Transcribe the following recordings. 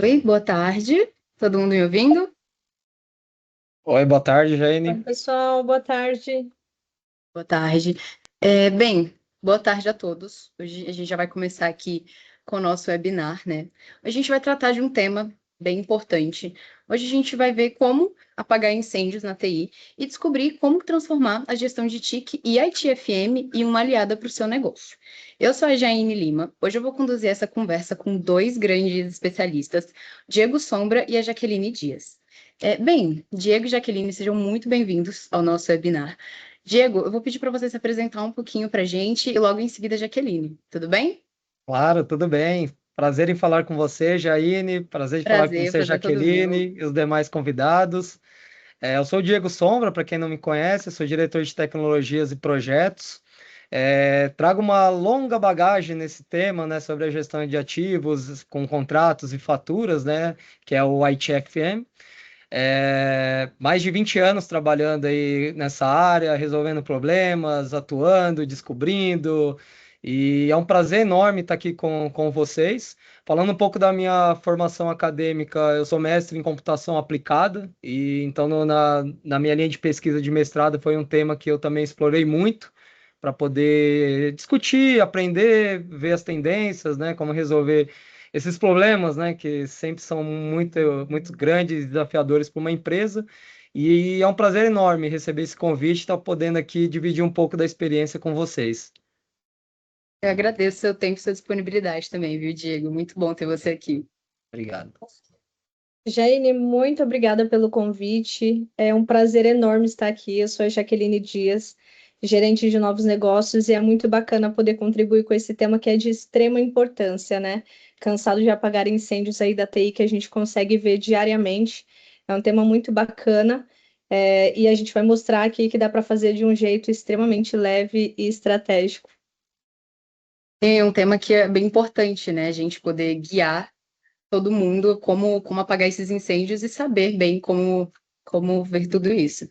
Oi, boa tarde. Todo mundo me ouvindo? Oi, boa tarde, Oi, Jaine. pessoal, boa tarde. Boa tarde. Bem, boa tarde a todos. Hoje a gente já vai começar aqui com o nosso webinar, né? Hoje a gente vai tratar de um tema bem importante. Hoje a gente vai ver como apagar incêndios na TI e descobrir como transformar a gestão de TIC e ITFM em uma aliada para o seu negócio. Eu sou a Jaine Lima. Hoje eu vou conduzir essa conversa com dois grandes especialistas, Diego Sombra e a Jaqueline Dias. Bem, Diego e Jaqueline, sejam muito bem-vindos ao nosso webinar. Diego, eu vou pedir para você se apresentar um pouquinho para a gente e logo em seguida a Jaqueline, tudo bem? Claro, tudo bem. Prazer em falar com você, Jaine. Prazer em falar com você, Prazer todo meu. Jaqueline, e os demais convidados. Eu sou o Diego Sombra, para quem não me conhece, sou diretor de tecnologias e projetos. Trago uma longa bagagem nesse tema, né, sobre a gestão de ativos com contratos e faturas, né, que é o ITFM. Mais de 20 anos trabalhando aí nessa área, resolvendo problemas, atuando, descobrindo, e é um prazer enorme estar aqui com vocês. Falando um pouco da minha formação acadêmica, eu sou mestre em computação aplicada, e então na minha linha de pesquisa de mestrado foi um tema que eu também explorei muito para poder discutir, aprender, ver as tendências, né, como resolver esses problemas, né, que sempre são muito grandes e desafiadores para uma empresa. E é um prazer enorme receber esse convite e estar podendo aqui dividir um pouco da experiência com vocês. Eu agradeço seu tempo e sua disponibilidade também, viu, Diego? Muito bom ter você aqui. Obrigado. Jaine, muito obrigada pelo convite. É um prazer enorme estar aqui. Eu sou a Jaqueline Dias, gerente de novos negócios, e é muito bacana poder contribuir com esse tema que é de extrema importância, né? Cansado de apagar incêndios aí da TI que a gente consegue ver diariamente. É um tema muito bacana. E a gente vai mostrar aqui que dá para fazer de um jeito extremamente leve e estratégico. É um tema que é bem importante, né? A gente poder guiar todo mundo como apagar esses incêndios e saber bem como ver tudo isso.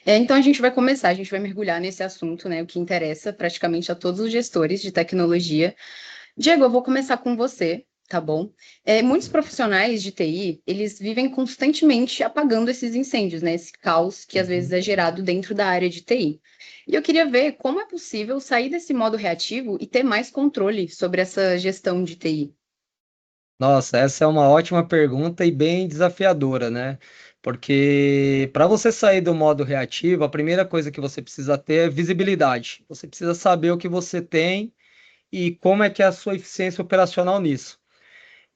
Então a gente vai começar, a gente vai mergulhar nesse assunto, né? O que interessa praticamente a todos os gestores de tecnologia. Diego, eu vou começar com você, tá bom? Muitos profissionais de TI, eles vivem constantemente apagando esses incêndios, né? Esse caos que às vezes Uhum. é gerado dentro da área de TI. E eu queria ver como é possível sair desse modo reativo e ter mais controle sobre essa gestão de TI. Nossa, essa é uma ótima pergunta e bem desafiadora, né? Porque para você sair do modo reativo, a primeira coisa que você precisa ter é visibilidade. Você precisa saber o que você tem e como é que é a sua eficiência operacional nisso.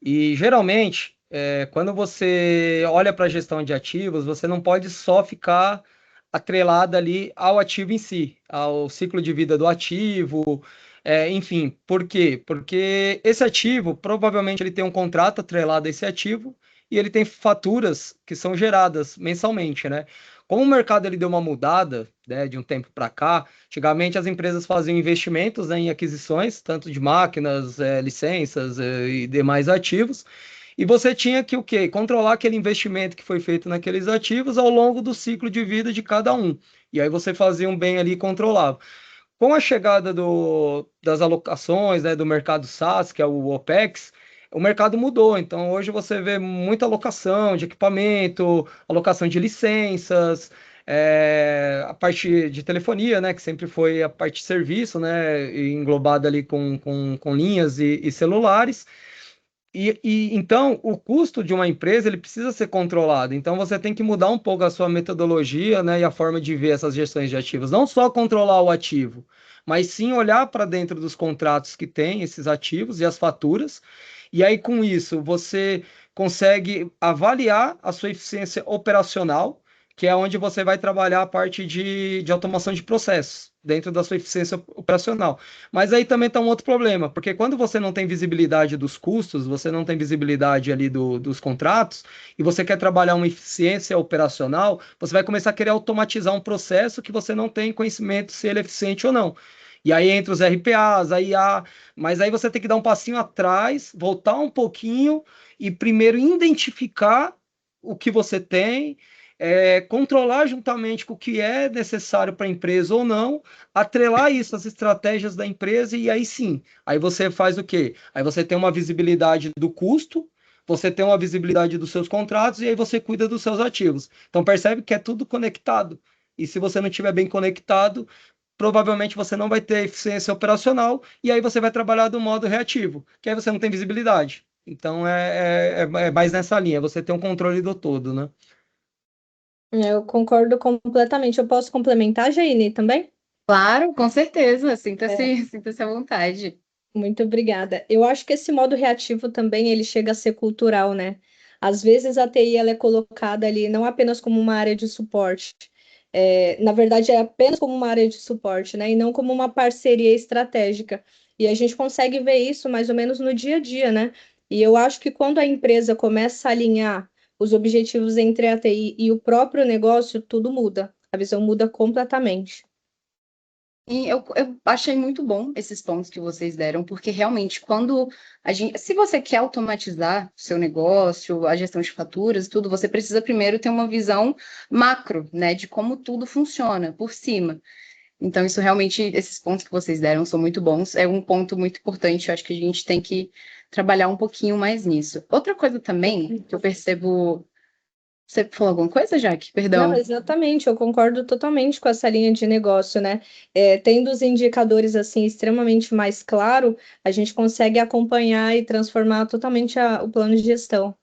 E geralmente, quando você olha para a gestão de ativos, você não pode só ficar atrelado ali ao ativo em si, ao ciclo de vida do ativo, enfim. Por quê? Porque esse ativo, provavelmente ele tem um contrato atrelado a esse ativo e ele tem faturas que são geradas mensalmente, né? Como o mercado ele deu uma mudada, né, de um tempo para cá, antigamente as empresas faziam investimentos, né, em aquisições, tanto de máquinas, licenças, e demais ativos, e você tinha que o quê? Controlar aquele investimento que foi feito naqueles ativos ao longo do ciclo de vida de cada um. E aí você fazia um bem ali e controlava. Com a chegada das alocações, né, do mercado SaaS, que é o OPEX, o mercado mudou. Então, hoje você vê muita alocação de equipamento, alocação de licenças, a parte de telefonia, né, que sempre foi a parte de serviço, né, e englobada ali com linhas e celulares. Então, o custo de uma empresa ele precisa ser controlado. Então, você tem que mudar um pouco a sua metodologia, né, e a forma de ver essas gestões de ativos. Não só controlar o ativo, mas sim olhar para dentro dos contratos que tem esses ativos e as faturas. E aí, com isso, você consegue avaliar a sua eficiência operacional, que é onde você vai trabalhar a parte de automação de processos, dentro da sua eficiência operacional. Mas aí também está um outro problema, porque quando você não tem visibilidade dos custos, você não tem visibilidade ali dos contratos, e você quer trabalhar uma eficiência operacional, você vai começar a querer automatizar um processo que você não tem conhecimento se ele é eficiente ou não. E aí entra os RPAs, a IA, mas aí você tem que dar um passinho atrás, voltar um pouquinho e primeiro identificar o que você tem, controlar juntamente com o que é necessário para a empresa ou não, atrelar isso às estratégias da empresa e aí sim, aí você faz o quê? Aí você tem uma visibilidade do custo, você tem uma visibilidade dos seus contratos e aí você cuida dos seus ativos. Então percebe que é tudo conectado. E se você não estiver bem conectado, provavelmente você não vai ter eficiência operacional e aí você vai trabalhar do modo reativo, que aí você não tem visibilidade. Então é mais nessa linha, você tem um controle do todo, né? Eu concordo completamente. Eu posso complementar, Jaine, também? Claro, com certeza. É, Sinta-se à vontade. muito obrigada. Eu acho que esse modo reativo também ele chega a ser cultural, né? Às vezes a TI ela é colocada ali não apenas como uma área de suporte, na verdade é apenas como uma área de suporte, né? E não como uma parceria estratégica. E a gente consegue ver isso mais ou menos no dia a dia, né? E eu acho que quando a empresa começa a alinhar os objetivos entre a TI e o próprio negócio, tudo muda. A visão muda completamente. E eu achei muito bom esses pontos que vocês deram, porque realmente, quando se você quer automatizar o seu negócio, a gestão de faturas, tudo, você precisa primeiro ter uma visão macro, né, de como tudo funciona por cima. Então, isso realmente, esses pontos que vocês deram são muito bons. É um ponto muito importante, eu acho que a gente tem que trabalhar um pouquinho mais nisso. Outra coisa também que eu percebo. Você falou alguma coisa, Jaque? Não, Perdão. exatamente, eu concordo totalmente com essa linha de negócio, né? Tendo os indicadores assim extremamente mais claro, a gente consegue acompanhar e transformar totalmente o plano de gestão.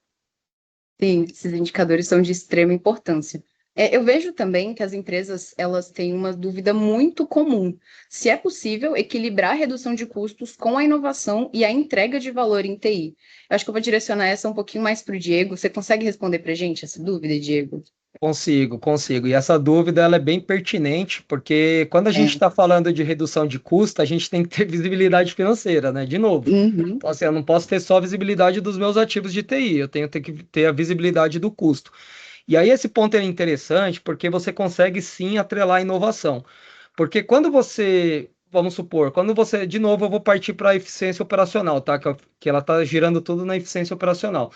Sim, esses indicadores são de extrema importância. Eu vejo também que as empresas elas têm uma dúvida muito comum: se é possível equilibrar a redução de custos com a inovação e a entrega de valor em TI. Eu acho que eu vou direcionar essa um pouquinho mais para o Diego. Você consegue responder para a gente essa dúvida, Diego? Consigo, consigo. E essa dúvida ela é bem pertinente, porque quando a gente É. está falando de redução de custo, a gente tem que ter visibilidade financeira, né? De novo. Uhum. Então, assim, eu não posso ter só a visibilidade dos meus ativos de TI, eu tenho que ter a visibilidade do custo. E aí esse ponto é interessante porque você consegue sim atrelar a inovação. Porque quando você, vamos supor, quando você, de novo, eu vou partir para a eficiência operacional, tá? Que ela está girando tudo na eficiência operacional.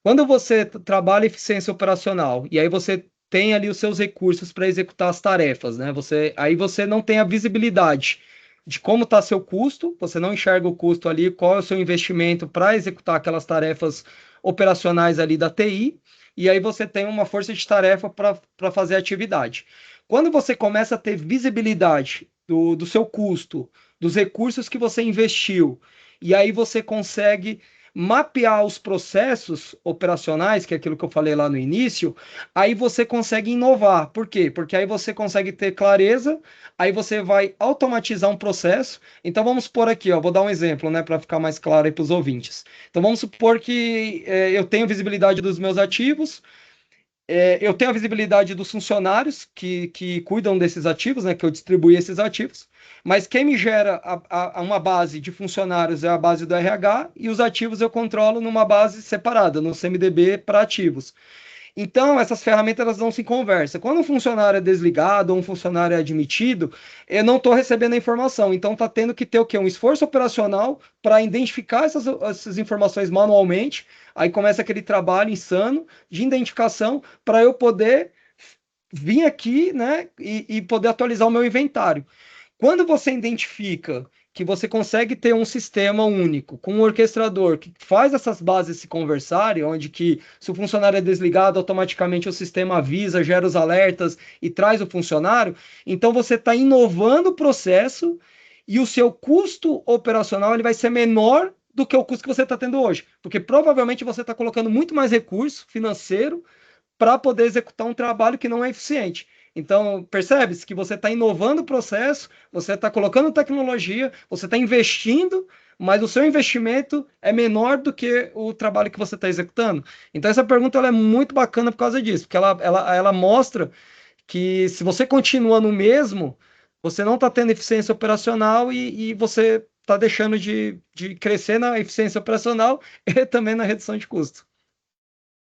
Quando você trabalha eficiência operacional e aí você tem ali os seus recursos para executar as tarefas, né? Aí você não tem a visibilidade de como está seu custo, você não enxerga o custo ali, qual é o seu investimento para executar aquelas tarefas operacionais ali da TI, e aí você tem uma força de tarefa para fazer a atividade. Quando você começa a ter visibilidade do seu custo, dos recursos que você investiu, e aí você consegue mapear os processos operacionais, que é aquilo que eu falei lá no início, aí você consegue inovar. Por quê? Porque aí você consegue ter clareza, aí você vai automatizar um processo. Então vamos supor aqui, ó, vou dar um exemplo, né, para ficar mais claro aí para os ouvintes. Então vamos supor que eu tenho visibilidade dos meus ativos, eu tenho a visibilidade dos funcionários que cuidam desses ativos, né, que eu distribuí esses ativos, mas quem me gera uma base de funcionários é a base do RH e os ativos eu controlo numa base separada, no CMDB para ativos. Então, essas ferramentas elas não se conversam. Quando um funcionário é desligado ou um funcionário é admitido, eu não estou recebendo a informação. Então, está tendo que ter o quê? Um esforço operacional para identificar essas informações manualmente. Aí começa aquele trabalho insano de identificação para eu poder vir aqui, né, e poder atualizar o meu inventário. Quando você identifica que você consegue ter um sistema único, com um orquestrador que faz essas bases se conversarem, onde que se o funcionário é desligado, automaticamente o sistema avisa, gera os alertas e traz o funcionário, então você está inovando o processo e o seu custo operacional ele vai ser menor do que o custo que você está tendo hoje, porque provavelmente você está colocando muito mais recurso financeiro para poder executar um trabalho que não é eficiente. Então, percebe-se que você está inovando o processo, você está colocando tecnologia, você está investindo, mas o seu investimento é menor do que o trabalho que você está executando. Então, essa pergunta ela é muito bacana por causa disso, porque ela mostra que se você continua no mesmo, você não está tendo eficiência operacional e você está deixando de crescer na eficiência operacional e também na redução de custo.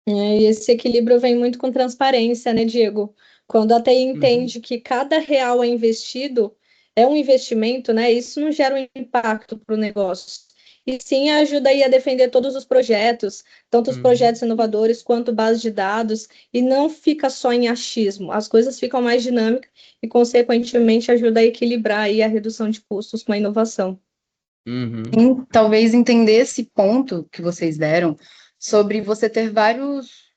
E esse equilíbrio vem muito com transparência, né, Diego? Quando a TI Uhum. entende que cada real é investido, é um investimento, né? Isso não gera um impacto para o negócio. E sim ajuda aí a defender todos os projetos, tanto os Uhum. projetos inovadores quanto base de dados, e não fica só em achismo. As coisas ficam mais dinâmicas e, consequentemente, ajuda a equilibrar aí a redução de custos com a inovação. Uhum. Talvez entender esse ponto que vocês deram sobre você ter vários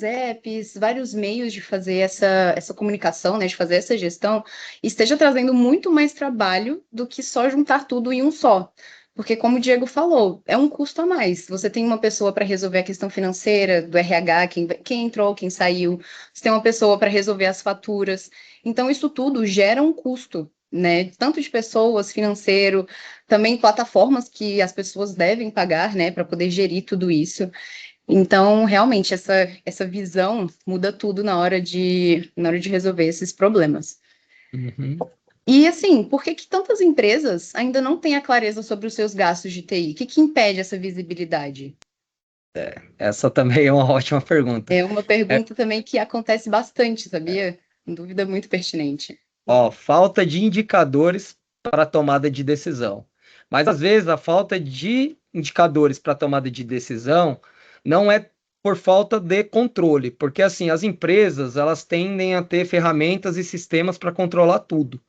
apps, vários meios de fazer essa comunicação, né, de fazer essa gestão, esteja trazendo muito mais trabalho do que só juntar tudo em um só. Porque, como o Diego falou, é um custo a mais. Você tem uma pessoa para resolver a questão financeira, do RH, quem entrou, quem saiu. Você tem uma pessoa para resolver as faturas. Então, isso tudo gera um custo, né? Tanto de pessoas, financeiro, também plataformas que as pessoas devem pagar, né, para poder gerir tudo isso. Então, realmente, essa visão muda tudo na hora de resolver esses problemas. Uhum. E, assim, por que que tantas empresas ainda não têm a clareza sobre os seus gastos de TI? O que que impede essa visibilidade? Essa também é uma ótima pergunta. É uma pergunta também que acontece bastante, sabia? Dúvida muito pertinente. Ó, falta de indicadores para tomada de decisão. Mas às vezes a falta de indicadores para tomada de decisão não é por falta de controle, porque assim, as empresas, elas tendem a ter ferramentas e sistemas para controlar tudo.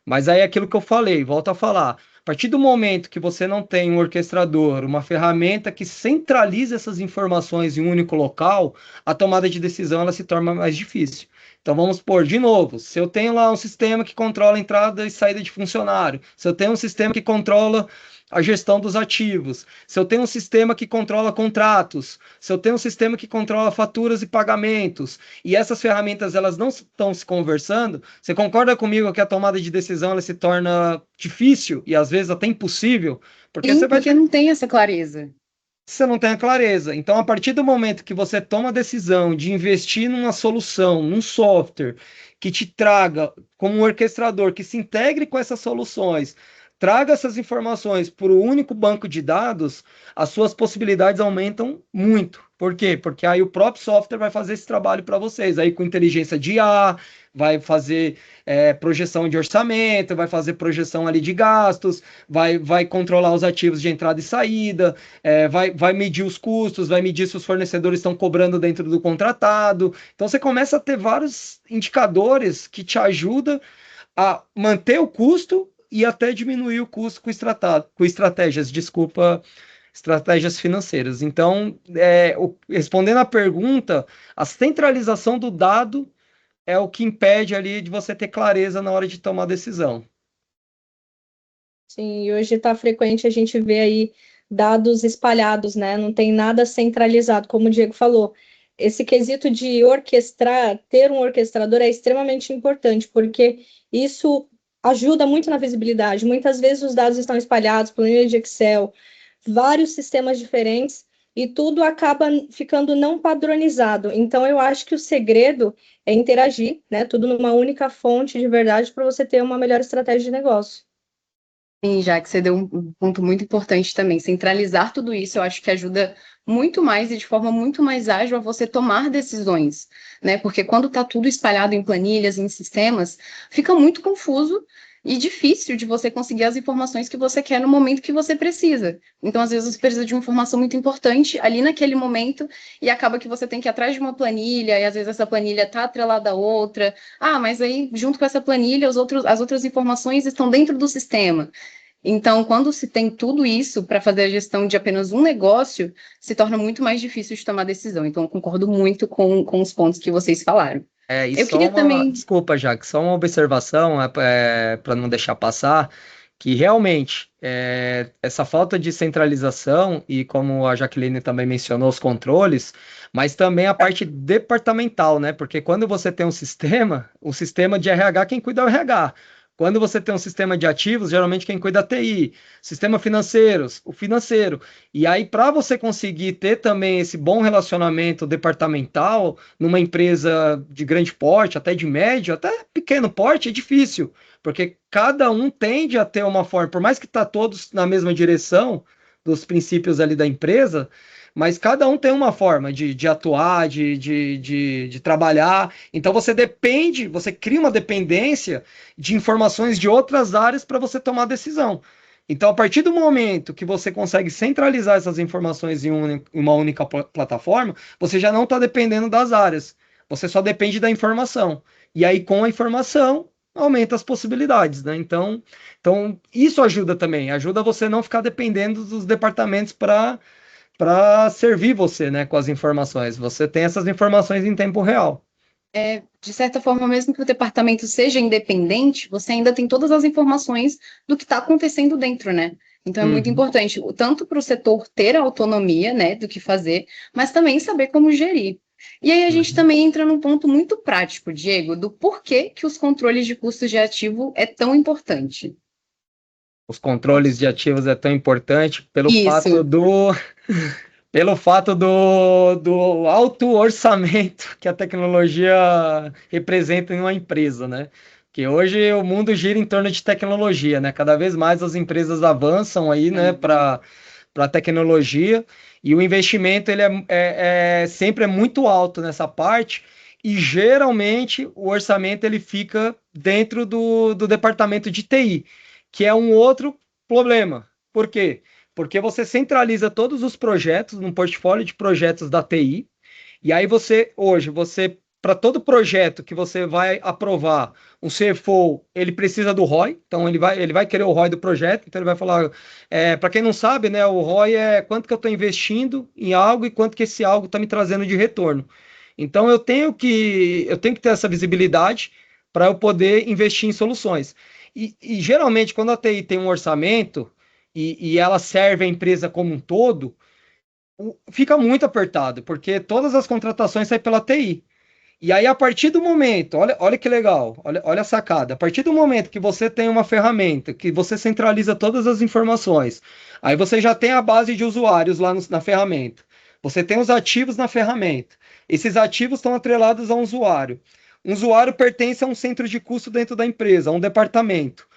Mas aí é aquilo que eu falei, volto a falar. A partir do momento que você não tem um orquestrador, uma ferramenta que centraliza essas informações em um único local, a tomada de decisão ela se torna mais difícil. Então vamos supor, de novo, se eu tenho lá um sistema que controla a entrada e saída de funcionário, se eu tenho um sistema que controla a gestão dos ativos, se eu tenho um sistema que controla contratos, se eu tenho um sistema que controla faturas e pagamentos, e essas ferramentas elas não estão se conversando, você concorda comigo que a tomada de decisão ela se torna difícil e às vezes até impossível? Porque Sim, porque não tem essa clareza. você não tem a clareza. Então, a partir do momento que você toma a decisão de investir numa solução, num software que te traga como um orquestrador, que se integre com essas soluções, traga essas informações para o único banco de dados, as suas possibilidades aumentam muito. Por quê? Porque aí o próprio software vai fazer esse trabalho para vocês, aí com inteligência de IA, vai fazer projeção de orçamento, vai fazer projeção ali de gastos, vai controlar os ativos de entrada e saída, vai medir os custos, vai medir se os fornecedores estão cobrando dentro do contratado. Então você começa a ter vários indicadores que te ajudam a manter o custo e até diminuir o custo com estratégias, desculpa, estratégias financeiras. Então, respondendo à pergunta, a centralização do dado é o que impede ali de você ter clareza na hora de tomar decisão. Sim, e hoje está frequente a gente ver aí dados espalhados, né? Não tem nada centralizado, como o Diego falou. Esse quesito de orquestrar, ter um orquestrador é extremamente importante, porque isso ajuda muito na visibilidade. Muitas vezes os dados estão espalhados, planilha de Excel, vários sistemas diferentes, e tudo acaba ficando não padronizado. Então, eu acho que o segredo é interagir, né? Tudo numa única fonte de verdade para você ter uma melhor estratégia de negócio. Sim, já que você deu um ponto muito importante também, centralizar tudo isso, eu acho que ajuda muito mais e de forma muito mais ágil a você tomar decisões, né? Porque quando está tudo espalhado em planilhas, em sistemas, fica muito confuso e difícil de você conseguir as informações que você quer no momento que você precisa. Então, às vezes, você precisa de uma informação muito importante ali naquele momento e acaba que você tem que ir atrás de uma planilha e às vezes essa planilha está atrelada a outra. Ah, mas aí, junto com essa planilha, as outras informações estão dentro do sistema. Então, quando se tem tudo isso para fazer a gestão de apenas um negócio, se torna muito mais difícil de tomar decisão. Então, eu concordo muito com os pontos que vocês falaram. E Eu só queria uma, também. desculpa, Jaque, só uma observação para não deixar passar, que realmente essa falta de centralização, e como a Jaqueline também mencionou, os controles, mas também a parte departamental, né? Porque quando você tem um sistema, o sistema de RH, quem cuida é o RH. Quando você tem um sistema de ativos, geralmente quem cuida é a TI, sistema financeiros, o financeiro. E aí, para você conseguir ter também esse bom relacionamento departamental numa empresa de grande porte, até de médio, até pequeno porte, é difícil, porque cada um tende a ter uma forma, por mais que está todos na mesma direção dos princípios ali da empresa, mas cada um tem uma forma de atuar, de trabalhar. Então você depende, você cria uma dependência de informações de outras áreas para você tomar decisão. Então, a partir do momento que você consegue centralizar essas informações em uma única plataforma, você já não está dependendo das áreas. Você só depende da informação. E aí, com a informação, aumenta as possibilidades, né? Então isso ajuda também. Ajuda você não ficar dependendo dos departamentos para para servir você, né, com as informações. Você tem essas informações em tempo real. De certa forma, mesmo que o departamento seja independente, você ainda tem todas as informações do que está acontecendo dentro, né? Então é muito Uhum. importante, tanto para o setor ter a autonomia, né, do que fazer, mas também saber como gerir. E aí a gente Uhum. também entra num ponto muito prático, Diego, do porquê que os controles de custos de ativo é tão importante. Os controles de ativos é tão importante Isso. pelo fato do alto orçamento que a tecnologia representa em uma empresa, né? Que hoje o mundo gira em torno de tecnologia, né? Cada vez mais as empresas avançam aí, né, para a tecnologia, e o investimento ele sempre é muito alto nessa parte, e geralmente o orçamento ele fica dentro do departamento de TI, que é um outro problema. Por quê? Porque você centraliza todos os projetos num portfólio de projetos da TI, e aí você, para todo projeto que você vai aprovar, um CFO, ele precisa do ROI, então ele vai querer o ROI do projeto, então ele vai falar, para quem não sabe, né, o ROI é quanto que eu estou investindo em algo e quanto que esse algo está me trazendo de retorno. Então eu tenho que ter essa visibilidade para eu poder investir em soluções. E geralmente, quando a TI tem um orçamento e ela serve a empresa como um todo, fica muito apertado, porque todas as contratações saem pela TI. E aí, a partir do momento, olha que legal, olha a sacada. A partir do momento que você tem uma ferramenta, que você centraliza todas as informações, aí você já tem a base de usuários lá na ferramenta. Você tem os ativos na ferramenta. Esses ativos estão atrelados a um usuário. Um usuário pertence a um centro de custo dentro da empresa, a um departamento.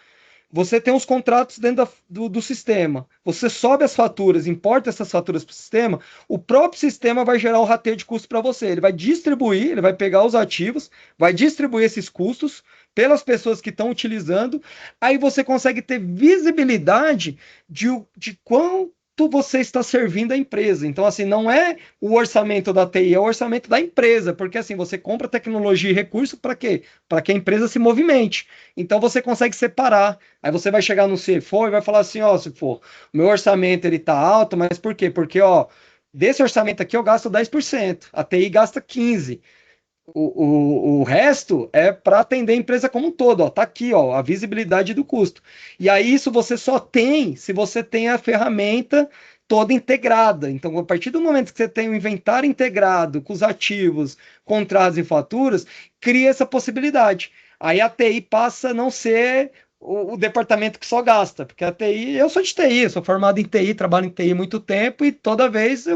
Você tem os contratos dentro do sistema. Você sobe as faturas, importa essas faturas para o sistema, o próprio sistema vai gerar o rateio de custo para você. Ele vai distribuir, ele vai pegar os ativos, vai distribuir esses custos pelas pessoas que estão utilizando. Aí você consegue ter visibilidade de quanto você está servindo a empresa. Então, assim, não é o orçamento da TI, é o orçamento da empresa, porque assim, você compra tecnologia e recurso para quê? Para que a empresa se movimente. Então você consegue separar. Aí você vai chegar no CFO e vai falar assim, ó, CFO, o meu orçamento ele tá alto, mas por quê? Porque, ó, desse orçamento aqui eu gasto 10%, a TI gasta 15%. O resto é para atender a empresa como um todo, ó, tá aqui, ó, a visibilidade do custo. E aí isso você só tem se você tem a ferramenta toda integrada. Então, a partir do momento que você tem o inventário integrado com os ativos, contratos e faturas, cria essa possibilidade. Aí a TI passa a não ser o departamento que só gasta, porque a TI, eu sou de TI, sou formado em TI, trabalho em TI há muito tempo e toda vez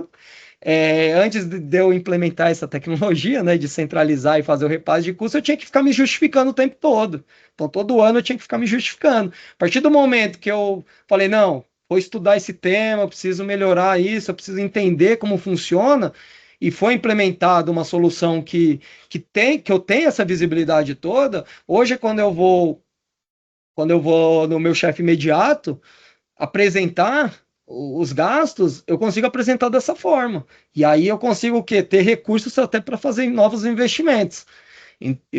antes de eu implementar essa tecnologia, né, de centralizar e fazer o repasse de custo, eu tinha que ficar me justificando o tempo todo. Então, todo ano eu tinha que ficar me justificando. A partir do momento que eu falei, não, vou estudar esse tema, eu preciso melhorar isso, eu preciso entender como funciona, e foi implementada uma solução que eu tenho essa visibilidade toda, hoje, quando eu vou no meu chefe imediato apresentar os gastos, eu consigo apresentar dessa forma. E aí eu consigo o quê? Ter recursos até para fazer novos investimentos.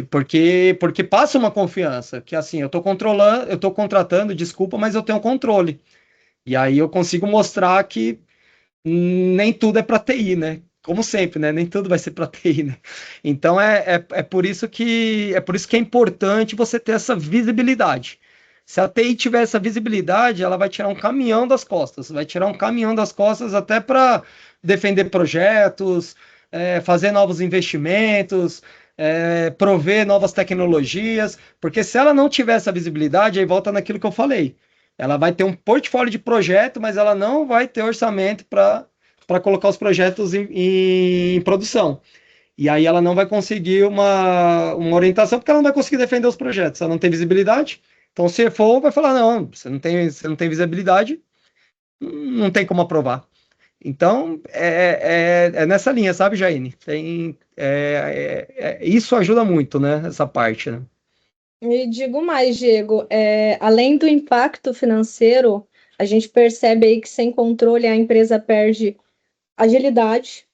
Porque passa uma confiança, que assim, eu estou controlando, eu estou contratando, desculpa, mas eu tenho controle. E aí eu consigo mostrar que nem tudo é para TI, né? Como sempre, né? Nem tudo vai ser para TI, né? Então é por isso que é importante você ter essa visibilidade. Se a TI tiver essa visibilidade, ela vai tirar um caminhão das costas, vai tirar um caminhão das costas até para defender projetos, fazer novos investimentos, prover novas tecnologias, porque se ela não tiver essa visibilidade, aí volta naquilo que eu falei. Ela vai ter um portfólio de projeto, mas ela não vai ter orçamento para colocar os projetos em produção. E aí ela não vai conseguir uma orientação, porque ela não vai conseguir defender os projetos, ela não tem visibilidade. Então, o CFO vai falar, não, você não tem visibilidade, não tem como aprovar. Então, é nessa linha, sabe, Jaine? Isso ajuda muito, né, essa parte, né? E digo mais, Diego, além do impacto financeiro, a gente percebe aí que sem controle a empresa perde agilidade,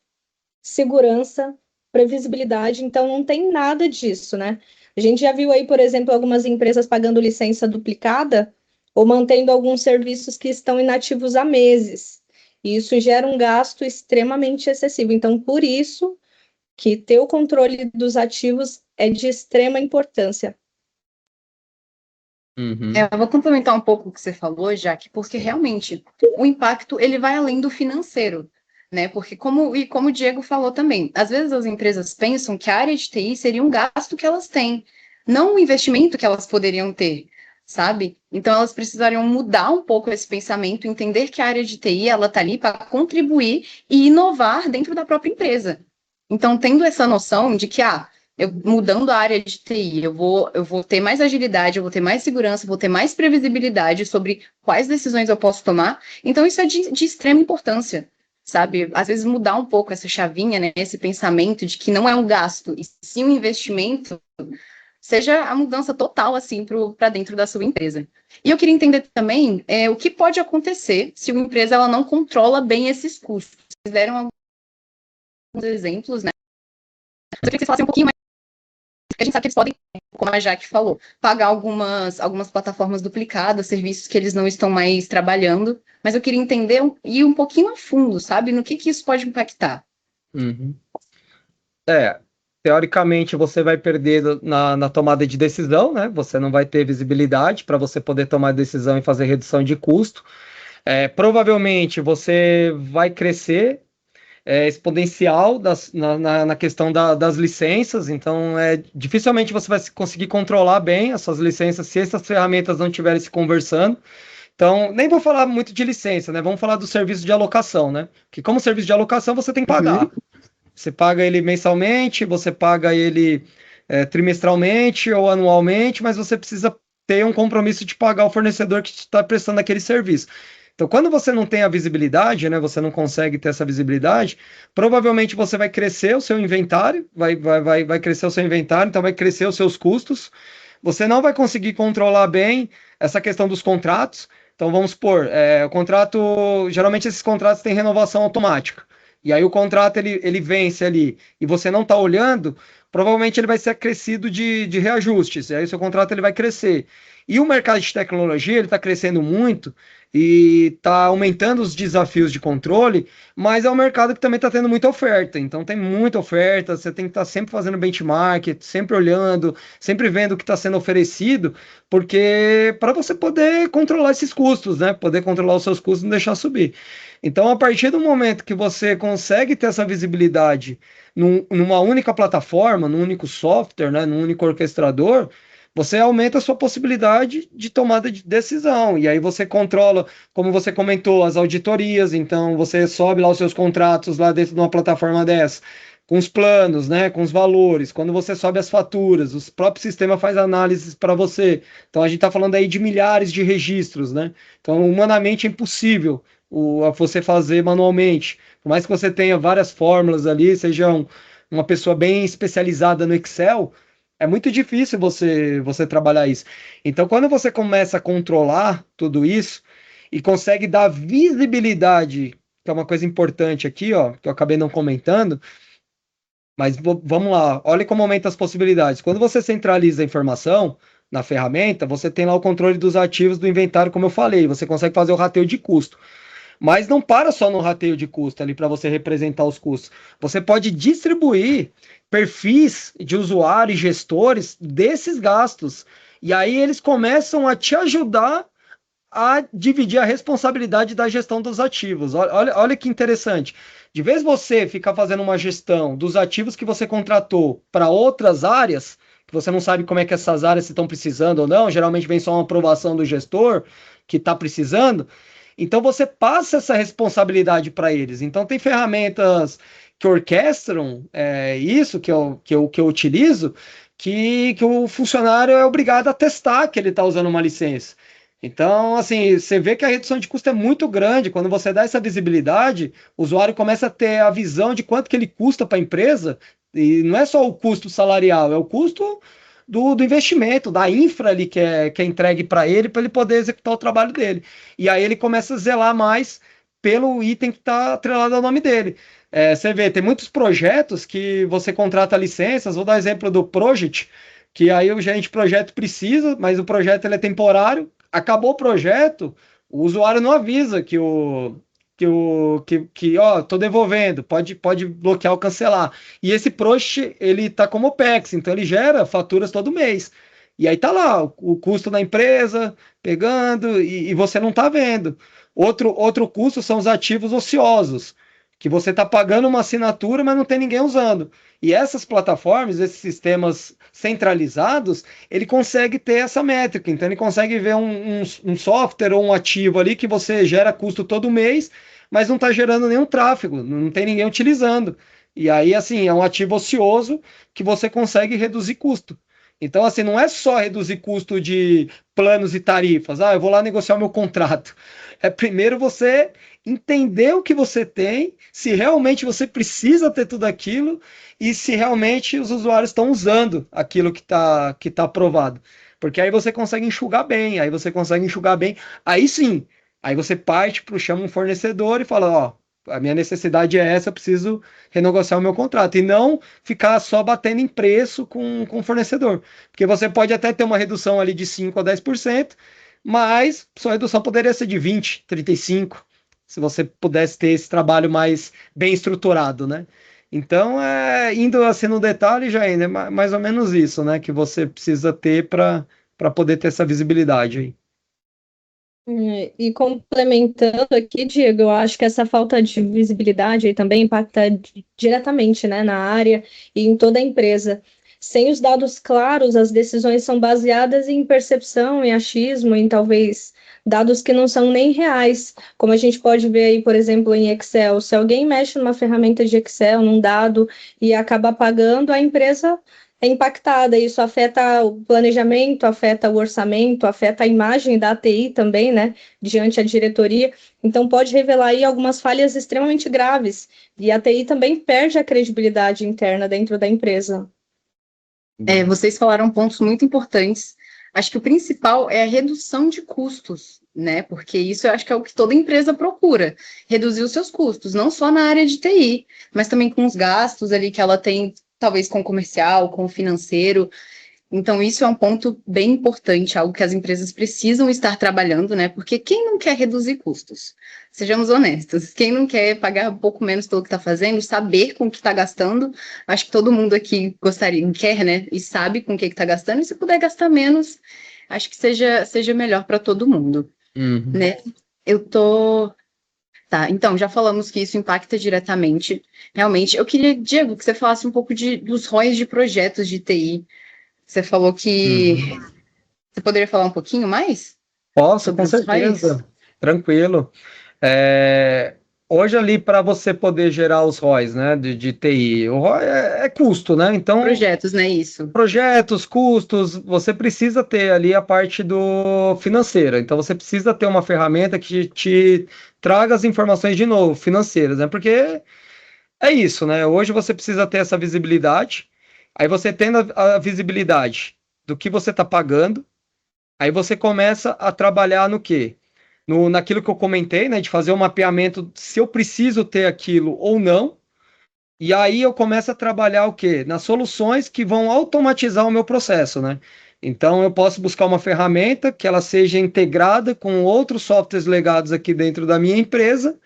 segurança, previsibilidade, então não tem nada disso, né? A gente já viu aí, por exemplo, algumas empresas pagando licença duplicada ou mantendo alguns serviços que estão inativos há meses. E isso gera um gasto extremamente excessivo. Então, por isso que ter o controle dos ativos é de extrema importância. Uhum. Eu vou complementar um pouco o que você falou, Jaque, porque realmente o impacto ele vai além do financeiro, né? Porque como o Diego falou também, às vezes as empresas pensam que a área de TI seria um gasto que elas têm, não um investimento que elas poderiam ter, sabe? Então elas precisariam mudar um pouco esse pensamento, entender que a área de TI ela está ali para contribuir e inovar dentro da própria empresa. Então, tendo essa noção de que eu mudando a área de TI, eu vou ter mais agilidade, eu vou ter mais segurança, eu vou ter mais previsibilidade sobre quais decisões eu posso tomar. Então, isso é de extrema importância, sabe? Às vezes mudar um pouco essa chavinha, né? Esse pensamento de que não é um gasto, e sim um investimento, seja a mudança total, assim, para dentro da sua empresa. E eu queria entender também o que pode acontecer se uma empresa ela não controla bem esses custos. Vocês deram alguns exemplos, né? Mas eu queria que você falasse um pouquinho a gente sabe que eles podem, como a Jaque falou, pagar algumas plataformas duplicadas, serviços que eles não estão mais trabalhando, mas eu queria entender e ir um pouquinho a fundo, sabe, no que isso pode impactar. Uhum. Teoricamente você vai perder na tomada de decisão, né? Você não vai ter visibilidade para você poder tomar decisão e fazer redução de custo. Provavelmente você vai crescer exponencial na questão das licenças, então dificilmente você vai conseguir controlar bem as suas licenças se essas ferramentas não estiverem se conversando. Então, nem vou falar muito de licença, né? Vamos falar do serviço de alocação, né? Que como serviço de alocação você tem que pagar. Você paga ele mensalmente, você paga ele trimestralmente ou anualmente, mas você precisa ter um compromisso de pagar o fornecedor que está prestando aquele serviço. Então, quando você não tem a visibilidade, né, você não consegue ter essa visibilidade, provavelmente você vai crescer o seu inventário, vai crescer o seu inventário, então vai crescer os seus custos. Você não vai conseguir controlar bem essa questão dos contratos. Então, vamos supor, o contrato, geralmente esses contratos têm renovação automática. E aí o contrato ele vence ali e você não está olhando, provavelmente ele vai ser acrescido de reajustes. E aí o seu contrato ele vai crescer. E o mercado de tecnologia ele está crescendo muito e está aumentando os desafios de controle, mas é um mercado que também está tendo muita oferta. Então tem muita oferta, você tem que estar sempre fazendo benchmark, sempre olhando, sempre vendo o que está sendo oferecido, porque para você poder controlar esses custos, né? Poder controlar os seus custos e não deixar subir. Então, a partir do momento que você consegue ter essa visibilidade numa única plataforma, num único software, né, num único orquestrador, você aumenta a sua possibilidade de tomada de decisão. E aí você controla, como você comentou, as auditorias. Então, você sobe lá os seus contratos lá dentro de uma plataforma dessa, com os planos, né, com os valores. Quando você sobe as faturas, o próprio sistema faz análises para você. Então, a gente está falando aí de milhares de registros, né? Então, humanamente é impossível você fazer manualmente. Por mais que você tenha várias fórmulas ali, seja uma pessoa bem especializada no Excel, é muito difícil você trabalhar isso. Então, quando você começa a controlar tudo isso e consegue dar visibilidade, que é uma coisa importante aqui, ó, que eu acabei não comentando, mas vamos lá, olha como aumenta as possibilidades. Quando você centraliza a informação na ferramenta, você tem lá o controle dos ativos do inventário, como eu falei, você consegue fazer o rateio de custo. Mas não para só no rateio de custo ali para você representar os custos. Você pode distribuir perfis de usuários e gestores desses gastos. E aí eles começam a te ajudar a dividir a responsabilidade da gestão dos ativos. Olha que interessante. De vez você ficar fazendo uma gestão dos ativos que você contratou para outras áreas, que você não sabe como é que essas áreas estão precisando ou não, geralmente vem só uma aprovação do gestor que está precisando. Então você passa essa responsabilidade para eles. Então tem ferramentas que orquestram isso que eu utilizo, que o funcionário é obrigado a testar que ele está usando uma licença. Então, assim, você vê que a redução de custo é muito grande. Quando você dá essa visibilidade, o usuário começa a ter a visão de quanto que ele custa para a empresa, e não é só o custo salarial, é o custo do investimento, da infra ali que é entregue para ele poder executar o trabalho dele. E aí ele começa a zelar mais pelo item que está atrelado ao nome dele. Você vê, tem muitos projetos que você contrata licenças, vou dar exemplo do Project, que aí o gerente de projeto precisa, mas o projeto ele é temporário, acabou o projeto, o usuário não avisa ó, tô devolvendo, pode bloquear ou cancelar. E esse Prost, ele tá como OPEX, então ele gera faturas todo mês. E aí tá lá o custo da empresa pegando e você não tá vendo. Outro custo são os ativos ociosos, que você tá pagando uma assinatura, mas não tem ninguém usando. E essas plataformas, esses sistemas centralizados, ele consegue ter essa métrica. Então, ele consegue ver um software ou um ativo ali que você gera custo todo mês, mas não está gerando nenhum tráfego, não tem ninguém utilizando. E aí, assim, é um ativo ocioso que você consegue reduzir custo. Então, assim, não é só reduzir custo de planos e tarifas. Ah, eu vou lá negociar o meu contrato. É primeiro você entender o que você tem, se realmente você precisa ter tudo aquilo e se realmente os usuários estão usando aquilo que tá aprovado. Porque aí você consegue enxugar bem, aí sim, aí você parte para chama um fornecedor e fala, ó, a minha necessidade é essa, eu preciso renegociar o meu contrato, e não ficar só batendo em preço com o fornecedor. Porque você pode até ter uma redução ali de 5 a 10%, mas sua redução poderia ser de 20, 35%, se você pudesse ter esse trabalho mais bem estruturado, né? Então, indo assim no detalhe, já é mais ou menos isso, né? Que você precisa ter para poder ter essa visibilidade aí. E complementando aqui, Diego, eu acho que essa falta de visibilidade aí também impacta diretamente, né, na área e em toda a empresa. Sem os dados claros, as decisões são baseadas em percepção, em achismo, em talvez dados que não são nem reais. Como a gente pode ver aí, por exemplo, em Excel, se alguém mexe numa ferramenta de Excel, num dado, e acaba apagando, a empresa é impactada. Isso afeta o planejamento, afeta o orçamento, afeta a imagem da ATI também, né, diante da diretoria. Então, pode revelar aí algumas falhas extremamente graves. E a ATI também perde a credibilidade interna dentro da empresa. Vocês falaram pontos muito importantes. Acho que o principal é a redução de custos, né? Porque isso eu acho que é o que toda empresa procura, reduzir os seus custos, não só na área de TI, mas também com os gastos ali que ela tem, talvez com o comercial, com o financeiro. Então, isso é um ponto bem importante, algo que as empresas precisam estar trabalhando, né? Porque quem não quer reduzir custos? Sejamos honestos, quem não quer pagar um pouco menos pelo que está fazendo, saber com o que está gastando, acho que todo mundo aqui gostaria, quer, né? E sabe com o que está gastando, e se puder gastar menos, acho que seja melhor para todo mundo, né? Tá, então, já falamos que isso impacta diretamente. Realmente, eu queria, Diego, que você falasse um pouco dos ROIs de projetos de TI. Você falou que você poderia falar um pouquinho mais Posso, sobre com os ROIs? certeza. Tranquilo. Hoje ali para você poder gerar os ROIs, né, de TI, o ROI é custo, né? Então, Projetos, né? Isso. projetos, custos, você precisa ter ali a parte do financeira. Então, você precisa ter uma ferramenta que te traga as informações de novo, financeiras, né? Porque é isso, né? Hoje você precisa ter essa visibilidade. Aí você tendo a visibilidade do que você está pagando, aí você começa a trabalhar no quê? Naquilo que eu comentei, né? De fazer o mapeamento se eu preciso ter aquilo ou não. E aí eu começo a trabalhar o quê? Nas soluções que vão automatizar o meu processo, né? Então eu posso buscar uma ferramenta que ela seja integrada com outros softwares legados aqui dentro da minha empresa,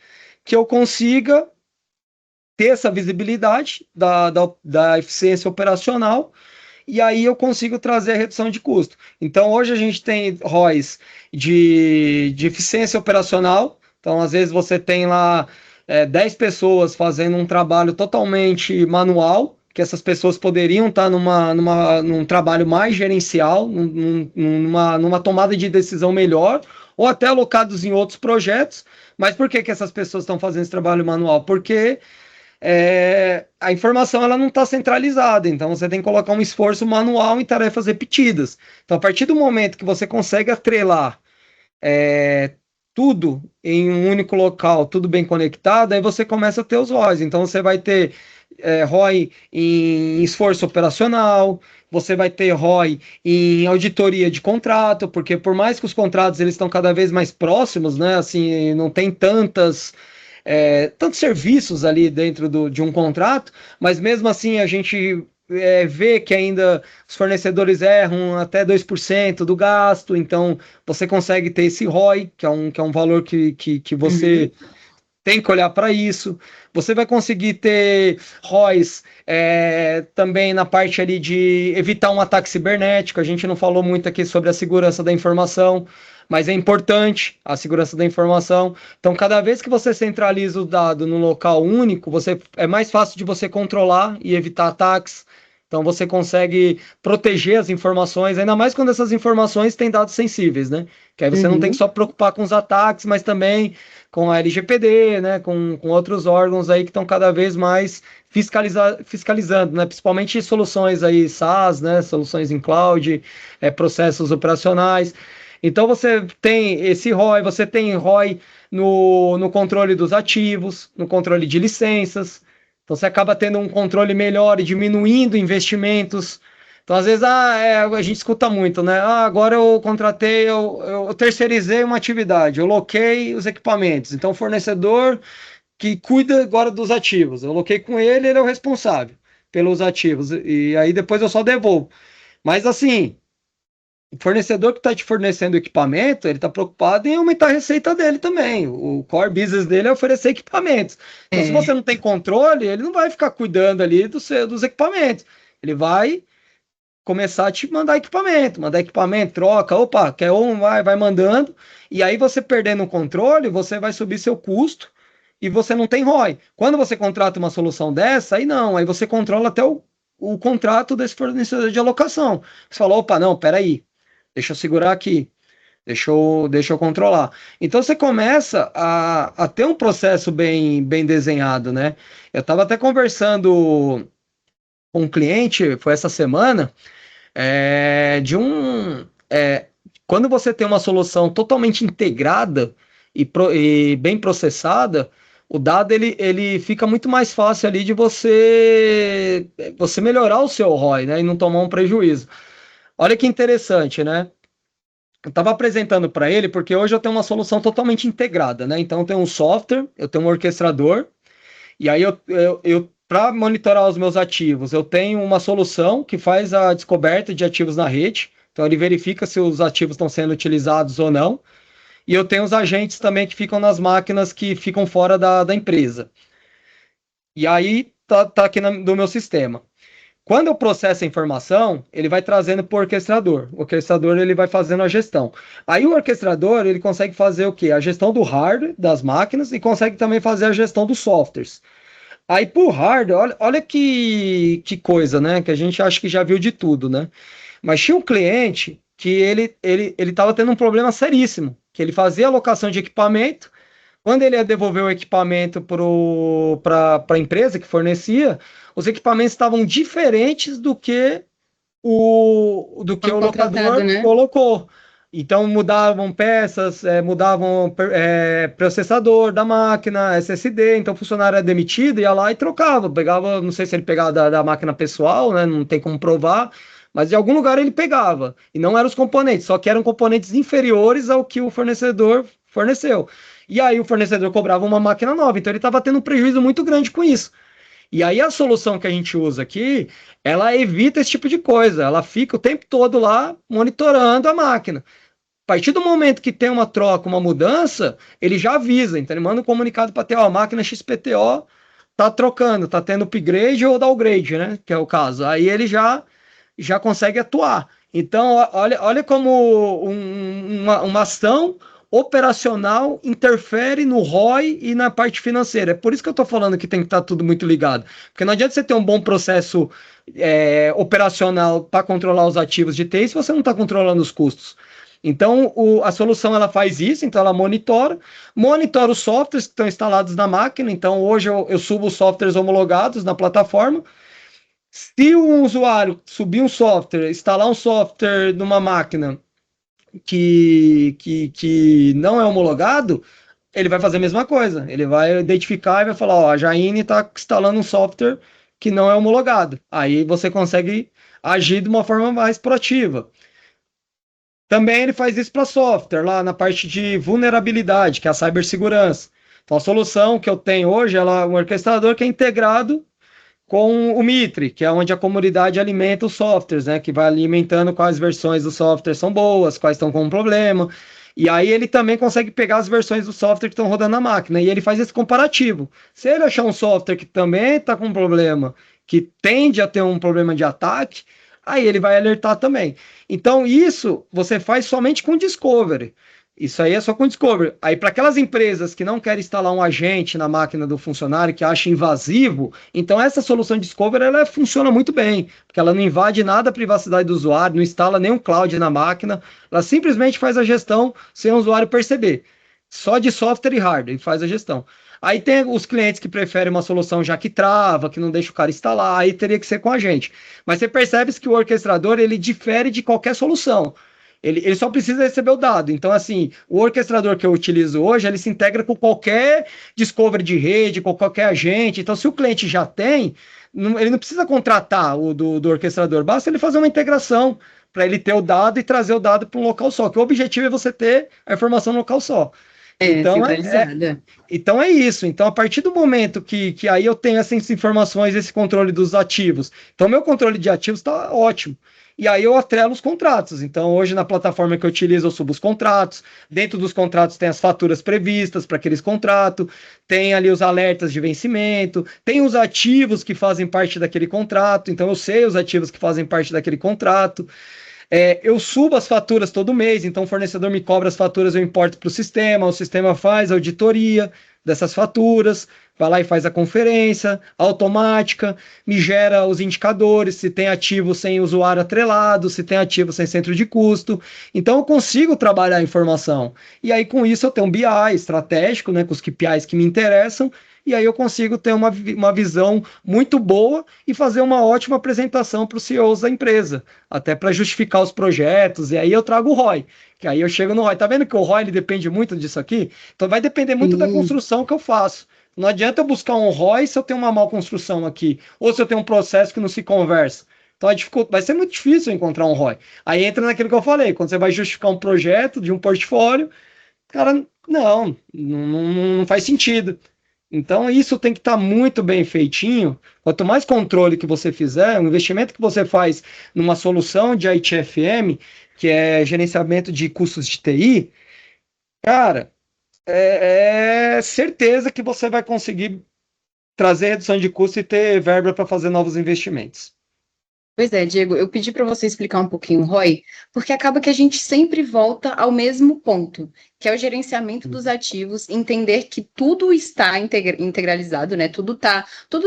que eu consiga ter essa visibilidade da eficiência operacional, e aí eu consigo trazer a redução de custo. Então, hoje a gente tem ROIs de eficiência operacional. Então, às vezes você tem lá 10 pessoas fazendo um trabalho totalmente manual, que essas pessoas poderiam estar num trabalho mais gerencial, numa tomada de decisão melhor, ou até alocados em outros projetos. Mas por que essas pessoas estão fazendo esse trabalho manual? Porque a informação ela não está centralizada, então você tem que colocar um esforço manual em tarefas repetidas. Então, a partir do momento que você consegue atrelar tudo em um único local, tudo bem conectado, aí você começa a ter os ROIs. Então, você vai ter ROI em esforço operacional, você vai ter ROI em auditoria de contrato, porque por mais que os contratos eles estão cada vez mais próximos, né, assim, não tem tantos serviços ali dentro de um contrato, mas mesmo assim a gente vê que ainda os fornecedores erram até 2% do gasto, então você consegue ter esse ROI, que é um valor que você tem que olhar para isso. Você vai conseguir ter ROIs também na parte ali de evitar um ataque cibernético. A gente não falou muito aqui sobre a segurança da informação, mas é importante a segurança da informação. Então, cada vez que você centraliza o dado num local único, é mais fácil de você controlar e evitar ataques. Então, você consegue proteger as informações, ainda mais quando essas informações têm dados sensíveis, né? Que aí você não tem que só preocupar com os ataques, mas também com a LGPD, né? Com outros órgãos aí que estão cada vez mais fiscalizando, né? Principalmente soluções aí SaaS, né? Soluções em cloud, processos operacionais. Então você tem esse ROI, você tem ROI no controle dos ativos, no controle de licenças. Então você acaba tendo um controle melhor e diminuindo investimentos. Então, às vezes, a gente escuta muito, né? Agora eu contratei, eu terceirizei uma atividade, eu loquei os equipamentos. Então, o fornecedor que cuida agora dos ativos. Eu loquei com ele, ele é o responsável pelos ativos. E aí depois eu só devolvo. Mas assim, o fornecedor que está te fornecendo equipamento, ele está preocupado em aumentar a receita dele também. O core business dele é oferecer equipamentos. Então, se você não tem controle, ele não vai ficar cuidando ali dos equipamentos. Ele vai começar a te mandar equipamento, troca, opa, quer um, vai mandando. E aí você perdendo o controle, você vai subir seu custo e você não tem ROI. Quando você contrata uma solução dessa, aí não, aí você controla até o contrato desse fornecedor de alocação. Você fala, opa, não, peraí, deixa eu segurar aqui, deixa eu controlar. Então você começa a ter um processo bem desenhado, né? Eu estava até conversando com um cliente, foi essa semana, quando você tem uma solução totalmente integrada e bem processada, o dado ele fica muito mais fácil ali de você melhorar o seu ROI, né, e não tomar um prejuízo. Olha que interessante, né? Eu estava apresentando para ele porque hoje eu tenho uma solução totalmente integrada, né? Então eu tenho um software, eu tenho um orquestrador, e aí eu para monitorar os meus ativos, eu tenho uma solução que faz a descoberta de ativos na rede. Então ele verifica se os ativos estão sendo utilizados ou não. E eu tenho os agentes também que ficam nas máquinas que ficam fora da empresa. E aí tá aqui no meu sistema. Quando eu processo a informação, ele vai trazendo para o orquestrador. O orquestrador ele vai fazendo a gestão. Aí o orquestrador ele consegue fazer o quê? A gestão do hardware das máquinas e consegue também fazer a gestão dos softwares. Aí por hardware, olha que coisa, né? Que a gente acha que já viu de tudo, né? Mas tinha um cliente que ele estava tendo um problema seríssimo, que ele fazia alocação de equipamento. Quando ele ia devolver o equipamento para a empresa que fornecia, os equipamentos estavam diferentes do que o locador, né, colocou. Então mudavam peças, mudavam processador da máquina, SSD, então o funcionário era demitido, ia lá e trocava, pegava, não sei se ele pegava da máquina pessoal, né, não tem como provar, mas de algum lugar ele pegava, e não eram os componentes, só que eram componentes inferiores ao que o fornecedor forneceu. E aí o fornecedor cobrava uma máquina nova, então ele estava tendo um prejuízo muito grande com isso. E aí a solução que a gente usa aqui, ela evita esse tipo de coisa, ela fica o tempo todo lá monitorando a máquina. A partir do momento que tem uma troca, uma mudança, ele já avisa, então ele manda um comunicado para ter, ó, a máquina XPTO tá trocando, tá tendo upgrade ou downgrade, né, que é o caso. Aí ele já consegue atuar. Então, olha como uma ação operacional interfere no ROI e na parte financeira. É por isso que eu estou falando que tem que estar tudo muito ligado. Porque não adianta você ter um bom processo operacional para controlar os ativos de TI se você não está controlando os custos. Então, a solução ela faz isso, então ela monitora os softwares que estão instalados na máquina. Então, hoje eu subo os softwares homologados na plataforma. Se um usuário subir um software, instalar um software numa máquina que não é homologado, ele vai fazer a mesma coisa. Ele vai identificar e vai falar, ó, a Jaine está instalando um software que não é homologado. Aí você consegue agir de uma forma mais proativa. Também ele faz isso para software, lá na parte de vulnerabilidade, que é a cibersegurança. Então a solução que eu tenho hoje, ela é um orquestrador que é integrado com o Mitre, que é onde a comunidade alimenta os softwares, né? Que vai alimentando quais versões do software são boas, quais estão com problema. E aí ele também consegue pegar as versões do software que estão rodando na máquina, e ele faz esse comparativo. Se ele achar um software que também está com um problema, que tende a ter um problema de ataque, aí ele vai alertar também. Então isso você faz somente com Discovery. Isso aí é só com Discovery. Aí, para aquelas empresas que não querem instalar um agente na máquina do funcionário, que acha invasivo, então essa solução Discovery ela funciona muito bem, porque ela não invade nada a privacidade do usuário, não instala nenhum cloud na máquina, ela simplesmente faz a gestão sem o usuário perceber. Só de software e hardware, e faz a gestão. Aí tem os clientes que preferem uma solução já que trava, que não deixa o cara instalar, aí teria que ser com a gente. Mas você percebe que o orquestrador ele difere de qualquer solução. Ele só precisa receber o dado. Então, assim, o orquestrador que eu utilizo hoje, ele se integra com qualquer discovery de rede, com qualquer agente. Então, se o cliente já tem, ele não precisa contratar o do orquestrador, basta ele fazer uma integração para ele ter o dado e trazer o dado para um local só. Que o objetivo é você ter a informação no local só. Então então é isso. Então, a partir do momento que aí eu tenho essas informações, esse controle dos ativos, então meu controle de ativos está ótimo. E aí eu atrelo os contratos. Então, hoje na plataforma que eu utilizo, eu subo os contratos. Dentro dos contratos tem as faturas previstas para aqueles contratos, tem ali os alertas de vencimento, tem os ativos que fazem parte daquele contrato. Então, eu sei os ativos que fazem parte daquele contrato. Eu subo as faturas todo mês, então o fornecedor me cobra as faturas, eu importo para o sistema faz a auditoria dessas faturas, vai lá e faz a conferência automática, me gera os indicadores, se tem ativo sem usuário atrelado, se tem ativo sem centro de custo, então eu consigo trabalhar a informação, e aí com isso eu tenho um BI estratégico, né, com os KPIs que me interessam, e aí eu consigo ter uma visão muito boa e fazer uma ótima apresentação para os CEOs da empresa, até para justificar os projetos, e aí eu trago o ROI, que aí eu chego no ROI. Tá vendo que o ROI ele depende muito disso aqui? Então vai depender muito da construção que eu faço. Não adianta eu buscar um ROI se eu tenho uma mal construção aqui, ou se eu tenho um processo que não se conversa. Então vai ser muito difícil encontrar um ROI. Aí entra naquilo que eu falei, quando você vai justificar um projeto de um portfólio, cara, não faz sentido. Então, isso tem que estar muito bem feitinho. Quanto mais controle que você fizer, o investimento que você faz numa solução de ITFM, que é gerenciamento de custos de TI, cara, é certeza que você vai conseguir trazer redução de custo e ter verba para fazer novos investimentos. Pois é, Diego, eu pedi para você explicar um pouquinho o ROI, porque acaba que a gente sempre volta ao mesmo ponto, que é o gerenciamento dos ativos, entender que tudo está integralizado, né? Tudo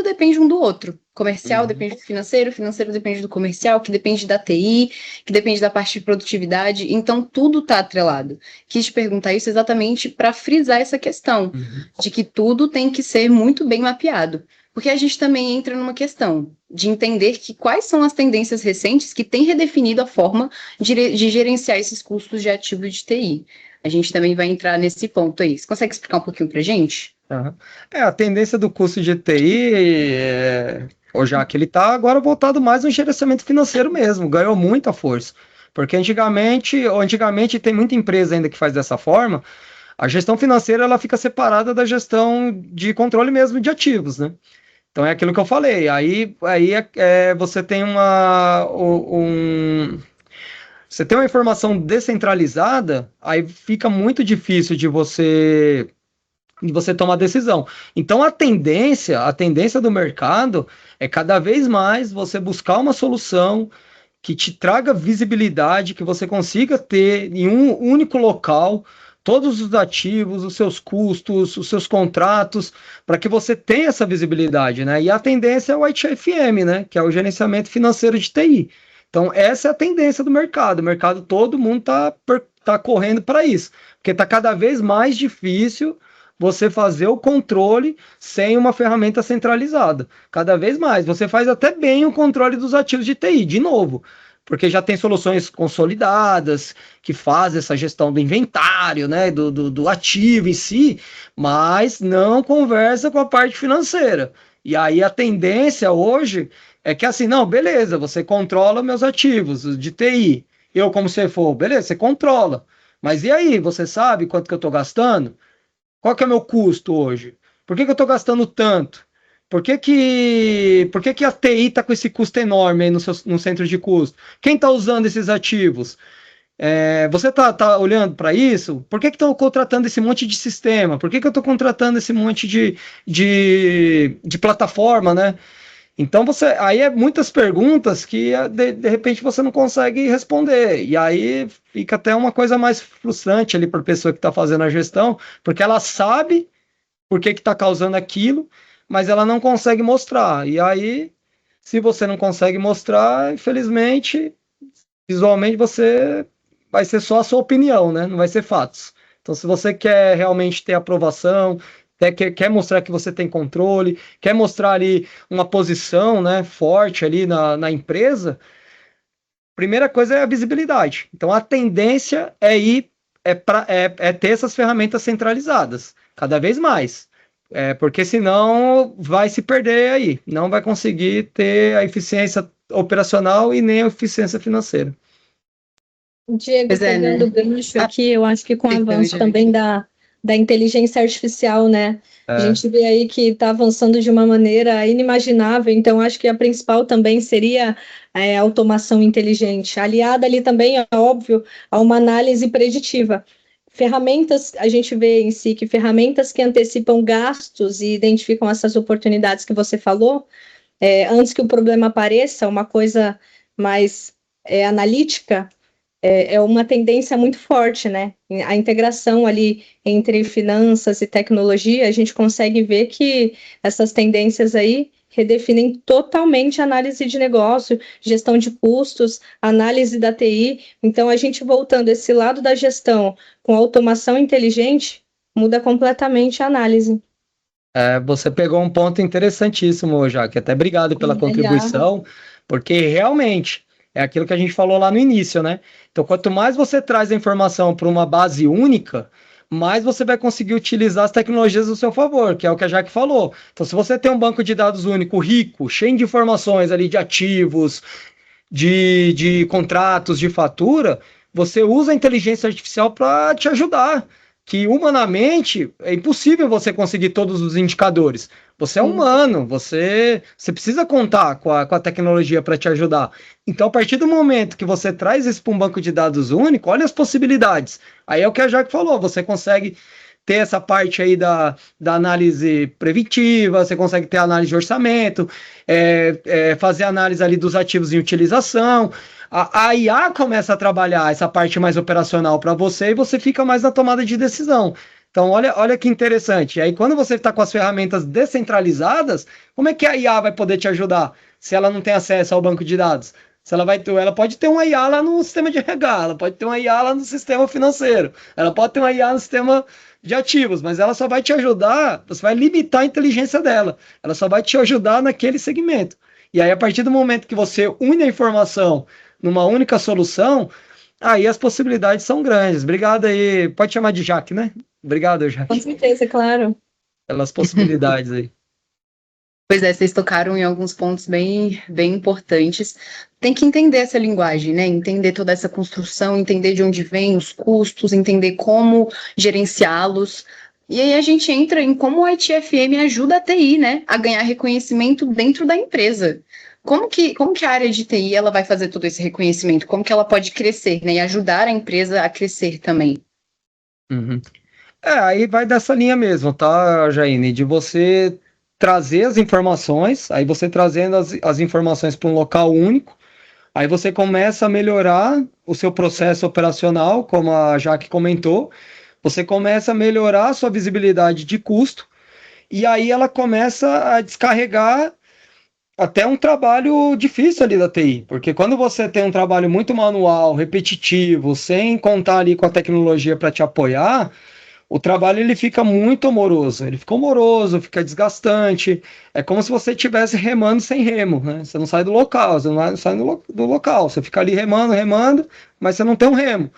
depende um do outro. Comercial depende do financeiro, financeiro depende do comercial, que depende da TI, que depende da parte de produtividade, então tudo está atrelado. Quis te perguntar isso exatamente para frisar essa questão, de que tudo tem que ser muito bem mapeado. Porque a gente também entra numa questão de entender que quais são as tendências recentes que têm redefinido a forma de gerenciar esses custos de ativo de TI. A gente também vai entrar nesse ponto aí. Você consegue explicar um pouquinho para a gente? A tendência do custo de TI, já que ele está agora voltado mais no gerenciamento financeiro mesmo, ganhou muita força. Porque antigamente tem muita empresa ainda que faz dessa forma, a gestão financeira ela fica separada da gestão de controle mesmo de ativos, né? Então é aquilo que eu falei. Aí você tem você tem uma informação descentralizada, aí fica muito difícil de você tomar decisão. Então a tendência do mercado é cada vez mais você buscar uma solução que te traga visibilidade, que você consiga ter em um único local todos os ativos, os seus custos, os seus contratos, para que você tenha essa visibilidade, né? E a tendência é o ITFM, né? Que é o gerenciamento financeiro de TI. Então, essa é a tendência do mercado. O mercado, todo mundo tá correndo para isso, porque está cada vez mais difícil você fazer o controle sem uma ferramenta centralizada. Cada vez mais. Você faz até bem o controle dos ativos de TI, de novo, porque já tem soluções consolidadas que fazem essa gestão do inventário, né, do ativo em si, mas não conversa com a parte financeira. E aí a tendência hoje é que assim, não, beleza, você controla meus ativos de TI. Eu, como CFO, beleza, você controla. Mas e aí, você sabe quanto que eu estou gastando? Qual que é o meu custo hoje? Por que eu estou gastando tanto? Por que a TI está com esse custo enorme aí no centro de custo? Quem está usando esses ativos? Você tá olhando para isso? Por que estão contratando esse monte de sistema? Por que eu estou contratando esse monte de plataforma, né? Então aí é muitas perguntas que de repente você não consegue responder. E aí fica até uma coisa mais frustrante ali para a pessoa que está fazendo a gestão, porque ela sabe por que está causando aquilo, mas ela não consegue mostrar. E aí, se você não consegue mostrar, infelizmente, visualmente você vai ser só a sua opinião, né? Não vai ser fatos. Então, se você quer realmente ter aprovação, quer mostrar que você tem controle, quer mostrar ali uma posição, né, forte ali na empresa, primeira coisa é a visibilidade. Então, a tendência é ter essas ferramentas centralizadas, cada vez mais. Porque senão vai se perder aí, não vai conseguir ter a eficiência operacional e nem a eficiência financeira. Diego, Pois é, pegando o né? gancho aqui, eu acho que com o Então, avanço já também da inteligência artificial, né? A gente vê aí que está avançando de uma maneira inimaginável, então acho que a principal também seria a automação inteligente, aliada ali também, é óbvio, a uma análise preditiva. Ferramentas, a gente vê em si que ferramentas que antecipam gastos e identificam essas oportunidades que você falou, antes que o problema apareça, uma coisa mais analítica, é uma tendência muito forte, né? A integração ali entre finanças e tecnologia, a gente consegue ver que essas tendências aí redefinem totalmente a análise de negócio, gestão de custos, análise da TI. Então, a gente voltando esse lado da gestão com automação inteligente, muda completamente a análise. Você pegou um ponto interessantíssimo, Jaque. Até obrigado pela Legal. contribuição, porque realmente é aquilo que a gente falou lá no início, né? Então, quanto mais você traz a informação para uma base única, mais você vai conseguir utilizar as tecnologias do seu favor, que é o que a Jaque falou. Então, se você tem um banco de dados único, rico, cheio de informações ali de ativos, de contratos, de fatura, você usa a inteligência artificial para te ajudar. Que humanamente é impossível você conseguir todos os indicadores. Você é Sim. humano, você precisa contar com a tecnologia para te ajudar. Então, a partir do momento que você traz isso para um banco de dados único, olha as possibilidades. Aí é o que a Jaque falou, você consegue ter essa parte aí da análise preventiva, você consegue ter análise de orçamento, fazer análise ali dos ativos em utilização. A IA começa a trabalhar essa parte mais operacional para você e você fica mais na tomada de decisão. Então, olha que interessante. Aí, quando você está com as ferramentas descentralizadas, como é que a IA vai poder te ajudar se ela não tem acesso ao banco de dados? Se ela pode ter uma IA lá no sistema de RH, ela pode ter uma IA lá no sistema financeiro, ela pode ter uma IA no sistema de ativos, mas ela só vai te ajudar, você vai limitar a inteligência dela, ela só vai te ajudar naquele segmento. E aí, a partir do momento que você une a informação numa única solução, aí as possibilidades são grandes. Obrigado aí, pode chamar de Jaque, né? Obrigado, Com Jaque, certeza, claro. pelas possibilidades aí. Pois é, vocês tocaram em alguns pontos bem, bem importantes. Tem que entender essa linguagem, né? Entender toda essa construção, entender de onde vem os custos, entender como gerenciá-los. E aí a gente entra em como o ITFM ajuda a TI, né, a ganhar reconhecimento dentro da empresa. Como que a área de TI ela vai fazer todo esse reconhecimento? Como que ela pode crescer, né, e ajudar a empresa a crescer também? Uhum. Aí vai dessa linha mesmo, tá, Jaine? De você trazer as informações, aí você trazendo as informações para um local único, aí você começa a melhorar o seu processo operacional, como a Jaque comentou, você começa a melhorar a sua visibilidade de custo, e aí ela começa a descarregar até um trabalho difícil ali da TI, porque quando você tem um trabalho muito manual, repetitivo, sem contar ali com a tecnologia para te apoiar, o trabalho ele fica muito moroso, ele fica moroso, fica desgastante, é como se você estivesse remando sem remo, né? Você não sai do local, você não sai do local, você fica ali remando, remando, mas você não tem um remo.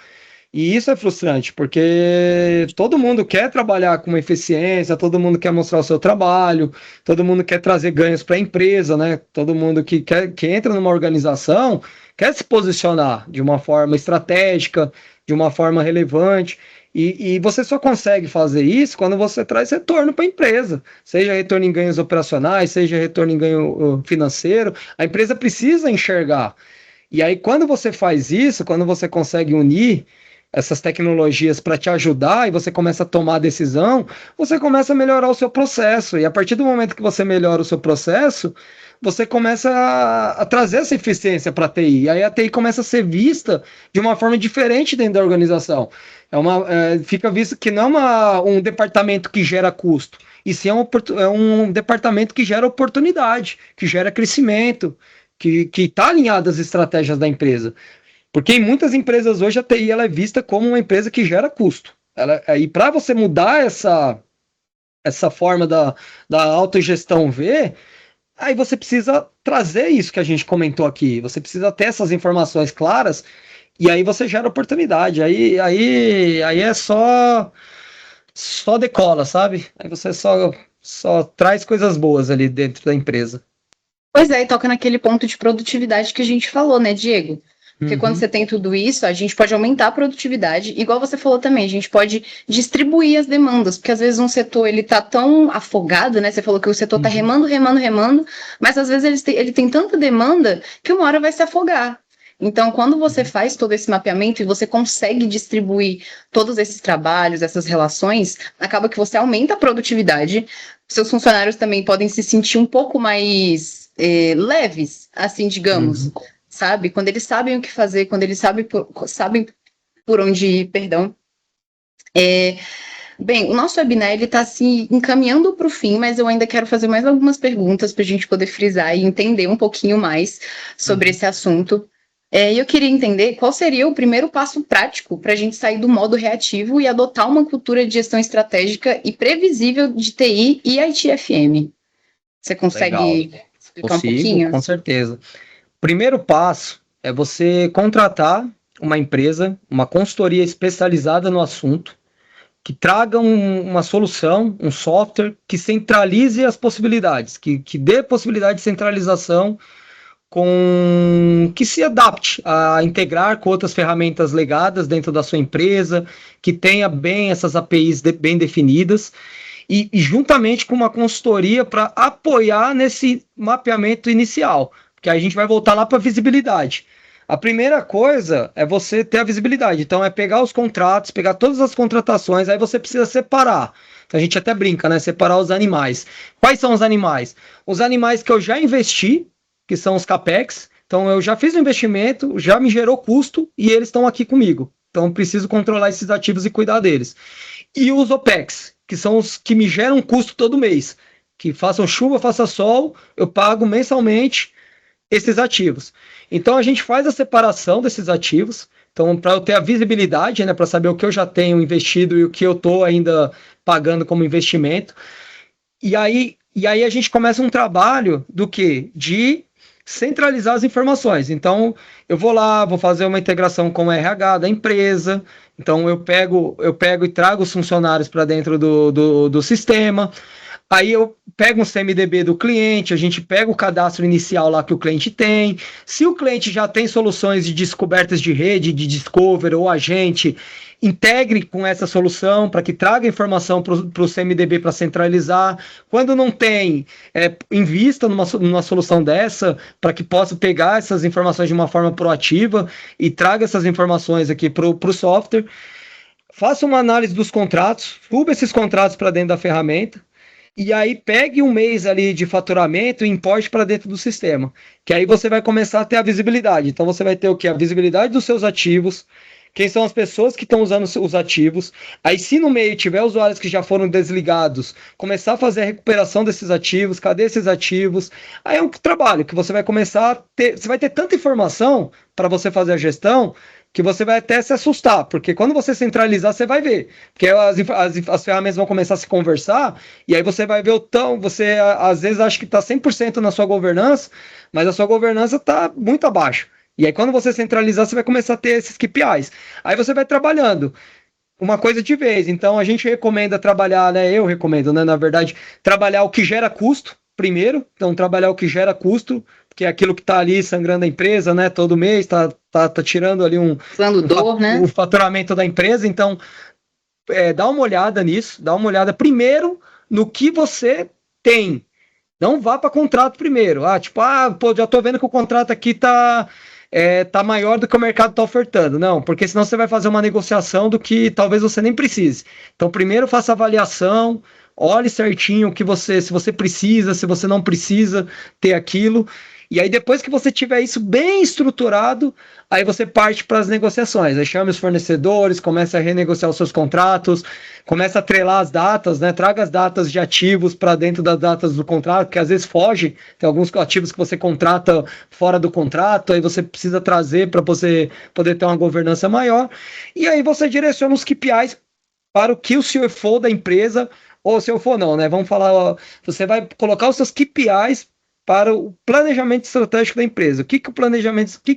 E isso é frustrante, porque todo mundo quer trabalhar com uma eficiência, todo mundo quer mostrar o seu trabalho, todo mundo quer trazer ganhos para a empresa, né? Todo mundo que entra numa organização quer se posicionar de uma forma estratégica, de uma forma relevante. E você só consegue fazer isso quando você traz retorno para a empresa, seja retorno em ganhos operacionais, seja retorno em ganho financeiro. A empresa precisa enxergar. E aí, quando você faz isso, quando você consegue unir essas tecnologias para te ajudar e você começa a tomar a decisão, você começa a melhorar o seu processo. E a partir do momento que você melhora o seu processo, você começa a trazer essa eficiência para a TI. E aí a TI começa a ser vista de uma forma diferente dentro da organização. Fica visto que não é um departamento que gera custo, e sim é um departamento que gera oportunidade, que gera crescimento, que está alinhado às estratégias da empresa. Porque em muitas empresas hoje a TI ela é vista como uma empresa que gera custo. E para você mudar essa forma da autogestão ver, aí você precisa trazer isso que a gente comentou aqui. Você precisa ter essas informações claras e aí você gera oportunidade. Aí é só decola, sabe? Aí você só traz coisas boas ali dentro da empresa. Pois é, e toca naquele ponto de produtividade que a gente falou, né, Diego? Porque quando Uhum. você tem tudo isso, a gente pode aumentar a produtividade, igual você falou também, a gente pode distribuir as demandas, porque às vezes um setor ele tá tão afogado, né? Você falou que o setor tá remando, mas às vezes ele tem tanta demanda que uma hora vai se afogar. Então, quando você faz todo esse mapeamento e você consegue distribuir todos esses trabalhos, essas relações, acaba que você aumenta a produtividade. Seus funcionários também podem se sentir um pouco mais leves, assim, digamos, sabe? Quando eles sabem o que fazer, quando eles sabem por onde ir, perdão. Bem, o nosso webinar está se encaminhando para o fim, mas eu ainda quero fazer mais algumas perguntas para a gente poder frisar e entender um pouquinho mais sobre esse assunto. E eu queria entender qual seria o primeiro passo prático para a gente sair do modo reativo e adotar uma cultura de gestão estratégica e previsível de TI e ITFM. Você consegue explicar um pouquinho? Com certeza. Primeiro passo é você contratar uma empresa, uma consultoria especializada no assunto, que traga uma solução, um software que centralize as possibilidades, que dê possibilidade de centralização, que se adapte a integrar com outras ferramentas legadas dentro da sua empresa, que tenha bem essas APIs bem definidas, e juntamente com uma consultoria para apoiar nesse mapeamento inicial, porque aí a gente vai voltar lá para a visibilidade. A primeira coisa é você ter a visibilidade. Então, é pegar os contratos, pegar todas as contratações, aí você precisa separar. Então, a gente até brinca, né? Separar os animais. Quais são os animais? Os animais que eu já investi, que são os CAPEX. Então, eu já fiz o investimento, já me gerou custo e eles estão aqui comigo. Então, eu preciso controlar esses ativos e cuidar deles. E os OPEX, que são os que me geram custo todo mês. Que façam chuva, faça sol, eu pago mensalmente esses ativos. Então a gente faz a separação desses ativos. Então, para eu ter a visibilidade, né, para saber o que eu já tenho investido e o que eu estou ainda pagando como investimento. E aí a gente começa um trabalho do quê? De centralizar as informações. Então, eu vou lá, vou fazer uma integração com o RH da empresa. Então, eu pego e trago os funcionários para dentro do sistema. Aí eu pego um CMDB do cliente, a gente pega o cadastro inicial lá que o cliente tem. Se o cliente já tem soluções de descobertas de rede, de discover ou agente, integre com essa solução para que traga informação para o CMDB para centralizar. Quando não tem, invista numa solução dessa para que possa pegar essas informações de uma forma proativa e traga essas informações aqui para o software. Faça uma análise dos contratos, suba esses contratos para dentro da ferramenta. E aí pegue um mês ali de faturamento e importe para dentro do sistema, que aí você vai começar a ter a visibilidade. Então você vai ter o que? A visibilidade dos seus ativos, quem são as pessoas que estão usando os ativos. Aí se no meio tiver usuários que já foram desligados, começar a fazer a recuperação desses ativos, cadê esses ativos? Aí é um trabalho que você vai começar a ter, você vai ter tanta informação para você fazer a gestão, que você vai até se assustar, porque quando você centralizar, você vai ver, porque as ferramentas vão começar a se conversar, e aí você vai ver você às vezes acha que está 100% na sua governança, mas a sua governança está muito abaixo. E aí quando você centralizar, você vai começar a ter esses KPIs. Aí você vai trabalhando uma coisa de vez. Então a gente recomenda trabalhar, né? Eu recomendo, né? Na verdade, trabalhar o que gera custo primeiro. Então trabalhar o que gera custo, que é aquilo que está ali sangrando a empresa, né? Todo mês está tirando ali né? O faturamento da empresa. Então dá uma olhada nisso, dá uma olhada primeiro no que você tem. Não vá para contrato primeiro. Já estou vendo que o contrato aqui está tá maior do que o mercado está ofertando. Não, porque senão você vai fazer uma negociação do que talvez você nem precise. Então, primeiro faça a avaliação, olhe certinho o que se você precisa, se você não precisa ter aquilo. E aí, depois que você tiver isso bem estruturado, aí você parte para as negociações. Aí chame os fornecedores, começa a renegociar os seus contratos, começa a atrelar as datas, né? Traga as datas de ativos para dentro das datas do contrato, que às vezes foge. Tem alguns ativos que você contrata fora do contrato, aí você precisa trazer para você poder ter uma governança maior. E aí você direciona os KPIs para o que o CFO da empresa, ou CFO não, né? Vamos falar, ó, você vai colocar os seus KPIs para o planejamento estratégico da empresa. O que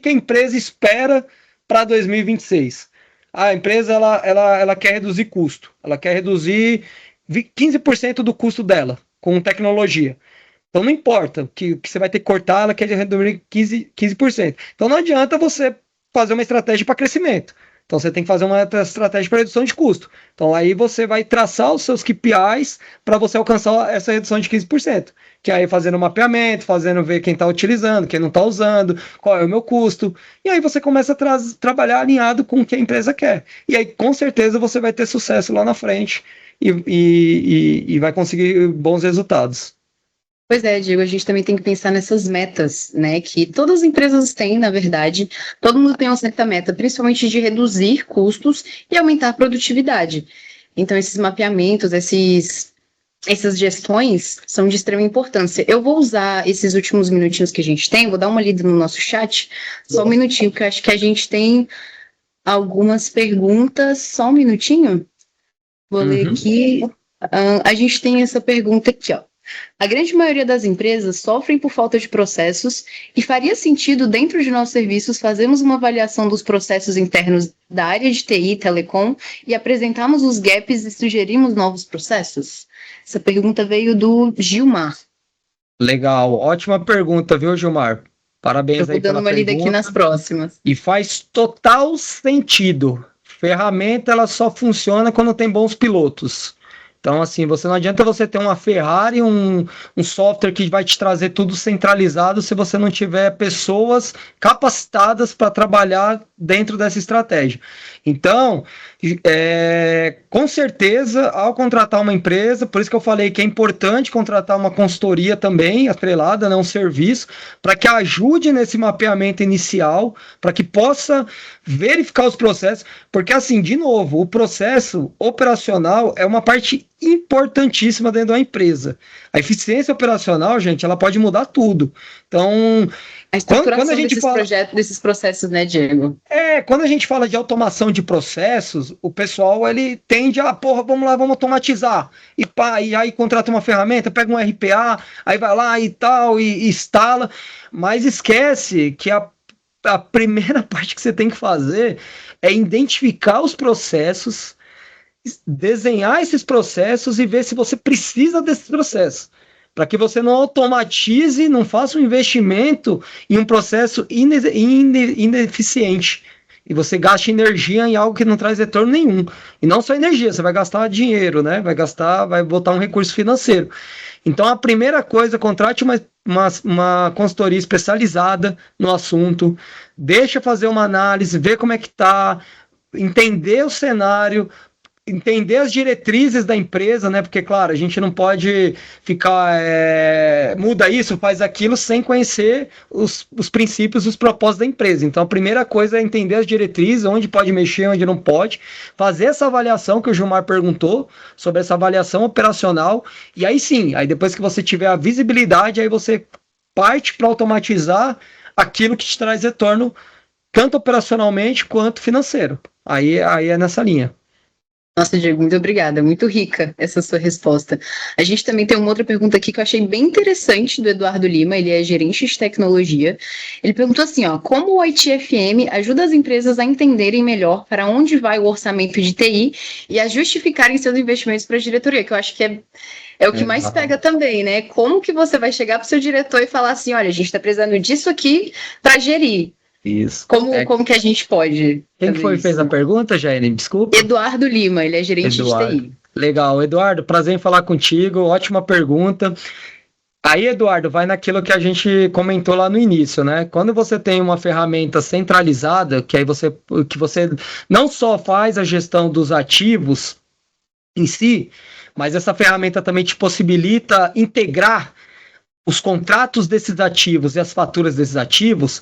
a empresa espera para 2026? A empresa ela quer reduzir custo, ela quer reduzir 15% do custo dela com tecnologia. Então não importa que você vai ter que cortar, ela quer reduzir 15%. Então não adianta você fazer uma estratégia para crescimento. Então você tem que fazer uma estratégia para redução de custo. Então aí você vai traçar os seus KPIs para você alcançar essa redução de 15%. Que aí fazendo um mapeamento, fazendo ver quem está utilizando, quem não está usando, qual é o meu custo. E aí você começa a trabalhar alinhado com o que a empresa quer. E aí com certeza você vai ter sucesso lá na frente e vai conseguir bons resultados. Pois é, Diego, a gente também tem que pensar nessas metas, né? Que todas as empresas têm, na verdade, todo mundo tem uma certa meta, principalmente de reduzir custos e aumentar a produtividade. Então, esses mapeamentos, essas gestões são de extrema importância. Eu vou usar esses últimos minutinhos que a gente tem, vou dar uma lida no nosso chat, só um minutinho, porque eu acho que a gente tem algumas perguntas. Só um minutinho? Vou ler aqui. A gente tem essa pergunta aqui, ó. A grande maioria das empresas sofrem por falta de processos e faria sentido, dentro de nossos serviços, fazermos uma avaliação dos processos internos da área de TI e Telecom e apresentarmos os gaps e sugerirmos novos processos? Essa pergunta veio do Gilmar. Legal, ótima pergunta, viu, Gilmar? Parabéns aí pela pergunta. Eu vou dando uma lida aqui nas próximas. E faz total sentido. Ferramenta, ela só funciona quando tem bons pilotos. Então, assim, não adianta você ter uma Ferrari, um software que vai te trazer tudo centralizado se você não tiver pessoas capacitadas para trabalhar dentro dessa estratégia. Então, com certeza, ao contratar uma empresa, por isso que eu falei que é importante contratar uma consultoria também, atrelada, né, um serviço, para que ajude nesse mapeamento inicial, para que possa verificar os processos, porque assim, de novo, o processo operacional é uma parte importantíssima dentro da empresa. A eficiência operacional, gente, ela pode mudar tudo. Então, a estruturação quando a gente fala desses processos, né, Diego? Quando a gente fala de automação de processos, o pessoal ele tende a, vamos lá, vamos automatizar. E aí contrata uma ferramenta, pega um RPA, aí vai lá e tal, e instala. Mas esquece que a primeira parte que você tem que fazer é identificar os processos, desenhar esses processos e ver se você precisa desses processos. Para que você não automatize, não faça um investimento em um processo ineficiente. E você gaste energia em algo que não traz retorno nenhum. E não só energia, você vai gastar dinheiro, né? Vai botar um recurso financeiro. Então, a primeira coisa, contrate uma consultoria especializada no assunto, deixa fazer uma análise, ver como é que está, entender o cenário, entender as diretrizes da empresa, né? Porque, claro, a gente não pode ficar muda isso, faz aquilo, sem conhecer os princípios, os propósitos da empresa. Então, a primeira coisa é entender as diretrizes, onde pode mexer, onde não pode, fazer essa avaliação que o Gilmar perguntou, sobre essa avaliação operacional, e aí sim, aí depois que você tiver a visibilidade, aí você parte para automatizar aquilo que te traz retorno, tanto operacionalmente quanto financeiro. Aí é nessa linha. Nossa, Diego, muito obrigada. Muito rica essa sua resposta. A gente também tem uma outra pergunta aqui que eu achei bem interessante do Eduardo Lima, ele é gerente de tecnologia. Ele perguntou assim, ó, como o ITFM ajuda as empresas a entenderem melhor para onde vai o orçamento de TI e a justificarem seus investimentos para a diretoria, que eu acho que é o que mais pega também, né? Como que você vai chegar para o seu diretor e falar assim, olha, a gente está precisando disso aqui para gerir. Isso. Como que a gente pode? Quem foi que fez a pergunta, Jaine? Desculpa. Eduardo Lima, ele é gerente de TI. Legal, Eduardo, prazer em falar contigo, ótima pergunta. Aí, Eduardo, vai naquilo que a gente comentou lá no início, né? Quando você tem uma ferramenta centralizada, que você não só faz a gestão dos ativos em si, mas essa ferramenta também te possibilita integrar os contratos desses ativos e as faturas desses ativos,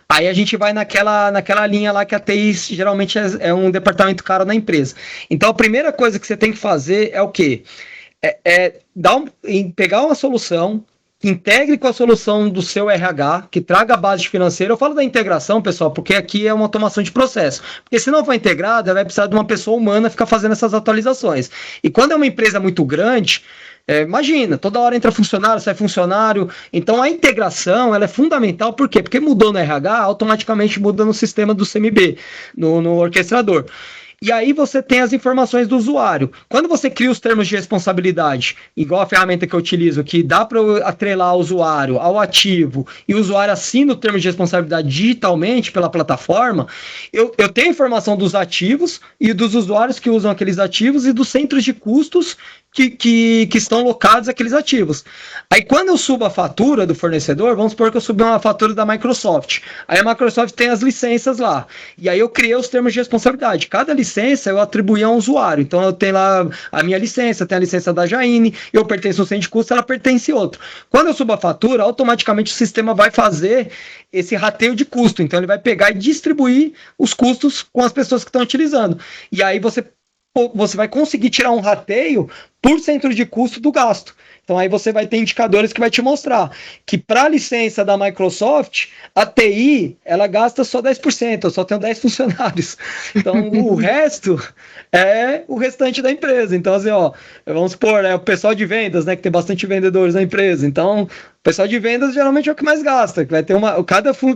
aí a gente vai naquela linha lá que a TI geralmente é um departamento caro na empresa. Então, a primeira coisa que você tem que fazer é o quê? Pegar uma solução, que integre com a solução do seu RH, que traga a base financeira. Eu falo da integração, pessoal, porque aqui é uma automação de processo. Porque se não for integrada, vai precisar de uma pessoa humana ficar fazendo essas atualizações. E quando é uma empresa muito grande, imagina, toda hora entra funcionário, sai funcionário. Então a integração ela é fundamental, por quê? Porque mudou no RH, automaticamente muda no sistema do CMB, no orquestrador. E aí você tem as informações do usuário. Quando você cria os termos de responsabilidade, igual a ferramenta que eu utilizo, que dá para atrelar o usuário ao ativo, e o usuário assina o termo de responsabilidade digitalmente pela plataforma, eu tenho a informação dos ativos e dos usuários que usam aqueles ativos e dos centros de custos que estão locados aqueles ativos. Aí quando eu subo a fatura do fornecedor, vamos supor que eu subi uma fatura da Microsoft. Aí a Microsoft tem as licenças lá. E aí eu criei os termos de responsabilidade. Cada licença eu atribuí a um usuário. Então eu tenho lá a minha licença, tenho a licença da Jaine, eu pertenço a um centro de custo, ela pertence a outro. Quando eu subo a fatura, automaticamente o sistema vai fazer esse rateio de custo. Então ele vai pegar e distribuir os custos com as pessoas que estão utilizando. E aí você vai conseguir tirar um rateio por centro de custo do gasto. Então aí você vai ter indicadores que vai te mostrar que para a licença da Microsoft, a TI, ela gasta só 10%, eu só tenho 10 funcionários. Então o resto é o restante da empresa. Então assim, vamos supor, o pessoal de vendas, né, que tem bastante vendedores na empresa. Então, o pessoal de vendas geralmente é o que mais gasta, que vai ter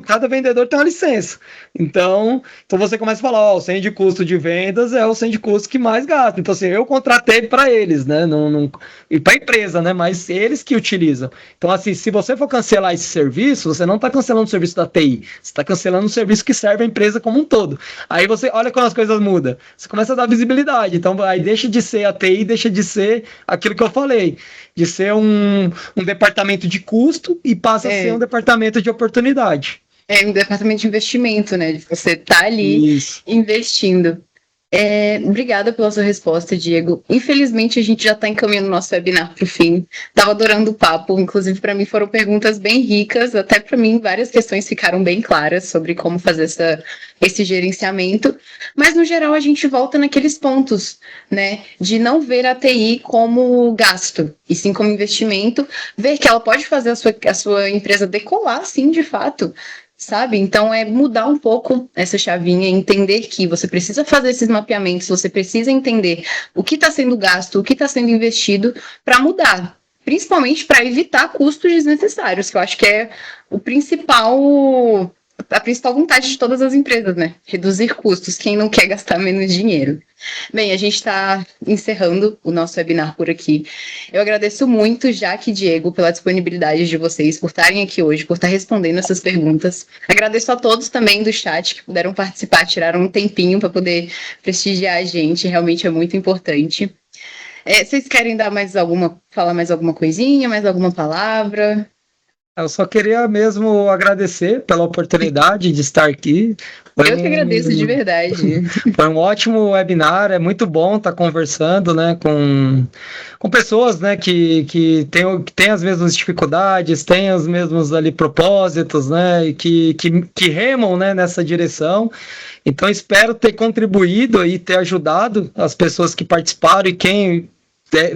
cada vendedor tem uma licença. Então você começa a falar, o centro de custo de vendas é o centro de custo que mais gasta. Então assim, eu contratei para eles, né, e para a empresa, né, mas eles que utilizam. Então assim, se você for cancelar esse serviço, você não está cancelando o serviço da TI, você está cancelando o serviço que serve a empresa como um todo. Aí você olha como as coisas mudam, você começa a dar visibilidade. Então aí deixa de ser a TI, deixa de ser aquilo que eu falei, de ser um departamento de custo e passa a ser um departamento de oportunidade. É um departamento de investimento, né? De você tá ali investindo. Obrigada pela sua resposta, Diego. Infelizmente, a gente já está encaminhando o nosso webinar para o fim. Estava adorando o papo, inclusive para mim foram perguntas bem ricas, até para mim várias questões ficaram bem claras sobre como fazer esse gerenciamento, mas no geral a gente volta naqueles pontos, né, de não ver a TI como gasto, e sim como investimento, ver que ela pode fazer a sua empresa decolar, sim, de fato, sabe? Então é mudar um pouco essa chavinha, entender que você precisa fazer esses mapeamentos, você precisa entender o que está sendo gasto, o que está sendo investido para mudar, principalmente para evitar custos desnecessários, que eu acho que é a principal vontade de todas as empresas, né? Reduzir custos, quem não quer gastar menos dinheiro. Bem, a gente está encerrando o nosso webinar por aqui. Eu agradeço muito, Jaque e Diego, pela disponibilidade de vocês, por estarem aqui hoje, por estar respondendo essas perguntas. Agradeço a todos também do chat que puderam participar, tiraram um tempinho para poder prestigiar a gente, realmente é muito importante. Vocês querem falar mais alguma coisinha, mais alguma palavra? Eu só queria mesmo agradecer pela oportunidade de estar aqui. Eu que agradeço de verdade. Foi um ótimo webinar, é muito bom estar conversando, né, com pessoas, né, que têm as mesmas dificuldades, têm os mesmos ali propósitos, né, e que remam, né, nessa direção. Então espero ter contribuído e ter ajudado as pessoas que participaram e quem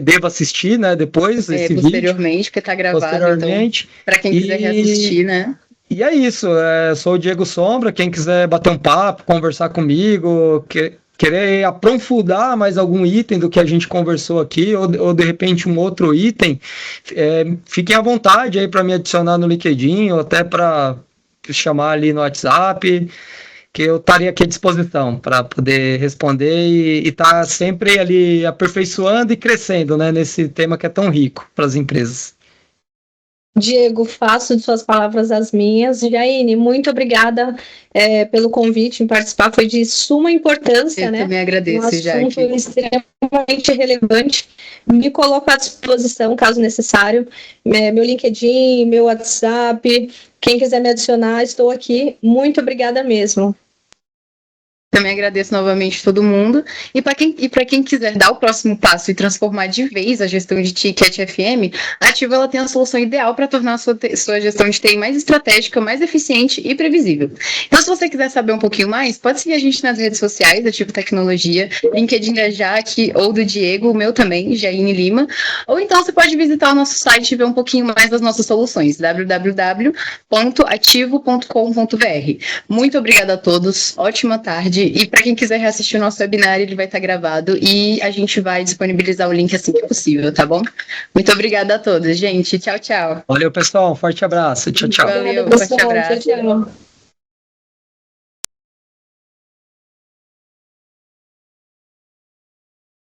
devo assistir, né, depois desse posteriormente, vídeo. Porque está gravado, então, para quem quiser reassistir, né? E é isso, sou o Diego Sombra, quem quiser bater um papo, conversar comigo, querer aprofundar mais algum item do que a gente conversou aqui, ou de repente um outro item, fiquem à vontade aí para me adicionar no LinkedIn, ou até para chamar ali no WhatsApp, que eu estaria aqui à disposição para poder responder e estar sempre ali aperfeiçoando e crescendo, né, nesse tema que é tão rico para as empresas. Diego, faço de suas palavras as minhas. Jaine, muito obrigada pelo convite em participar, foi de suma importância, Eu né? também agradeço, Um assunto Jaque. extremamente relevante. Me coloco à disposição, caso necessário. Meu LinkedIn, meu WhatsApp, quem quiser me adicionar, estou aqui. Muito obrigada mesmo. Também agradeço novamente todo mundo. E para quem quiser dar o próximo passo e transformar de vez a gestão de Ticket FM, a Ativa ela tem a solução ideal para tornar a sua gestão de TI mais estratégica, mais eficiente e previsível. Então, se você quiser saber um pouquinho mais, pode seguir a gente nas redes sociais, Ativa Tecnologia, LinkedIn da Jaque ou do Diego, o meu também, Jaine Lima. Ou então você pode visitar o nosso site e ver um pouquinho mais das nossas soluções, www.ativo.com.br. Muito obrigada a todos, ótima tarde. E para quem quiser reassistir o nosso webinar, ele vai estar gravado e a gente vai disponibilizar o link assim que possível, tá bom? Muito obrigada a todos, gente. Tchau, tchau. Valeu, pessoal. Um forte abraço. Tchau, tchau. Valeu, Obrigada, forte pessoal. abraço. Tchau, tchau.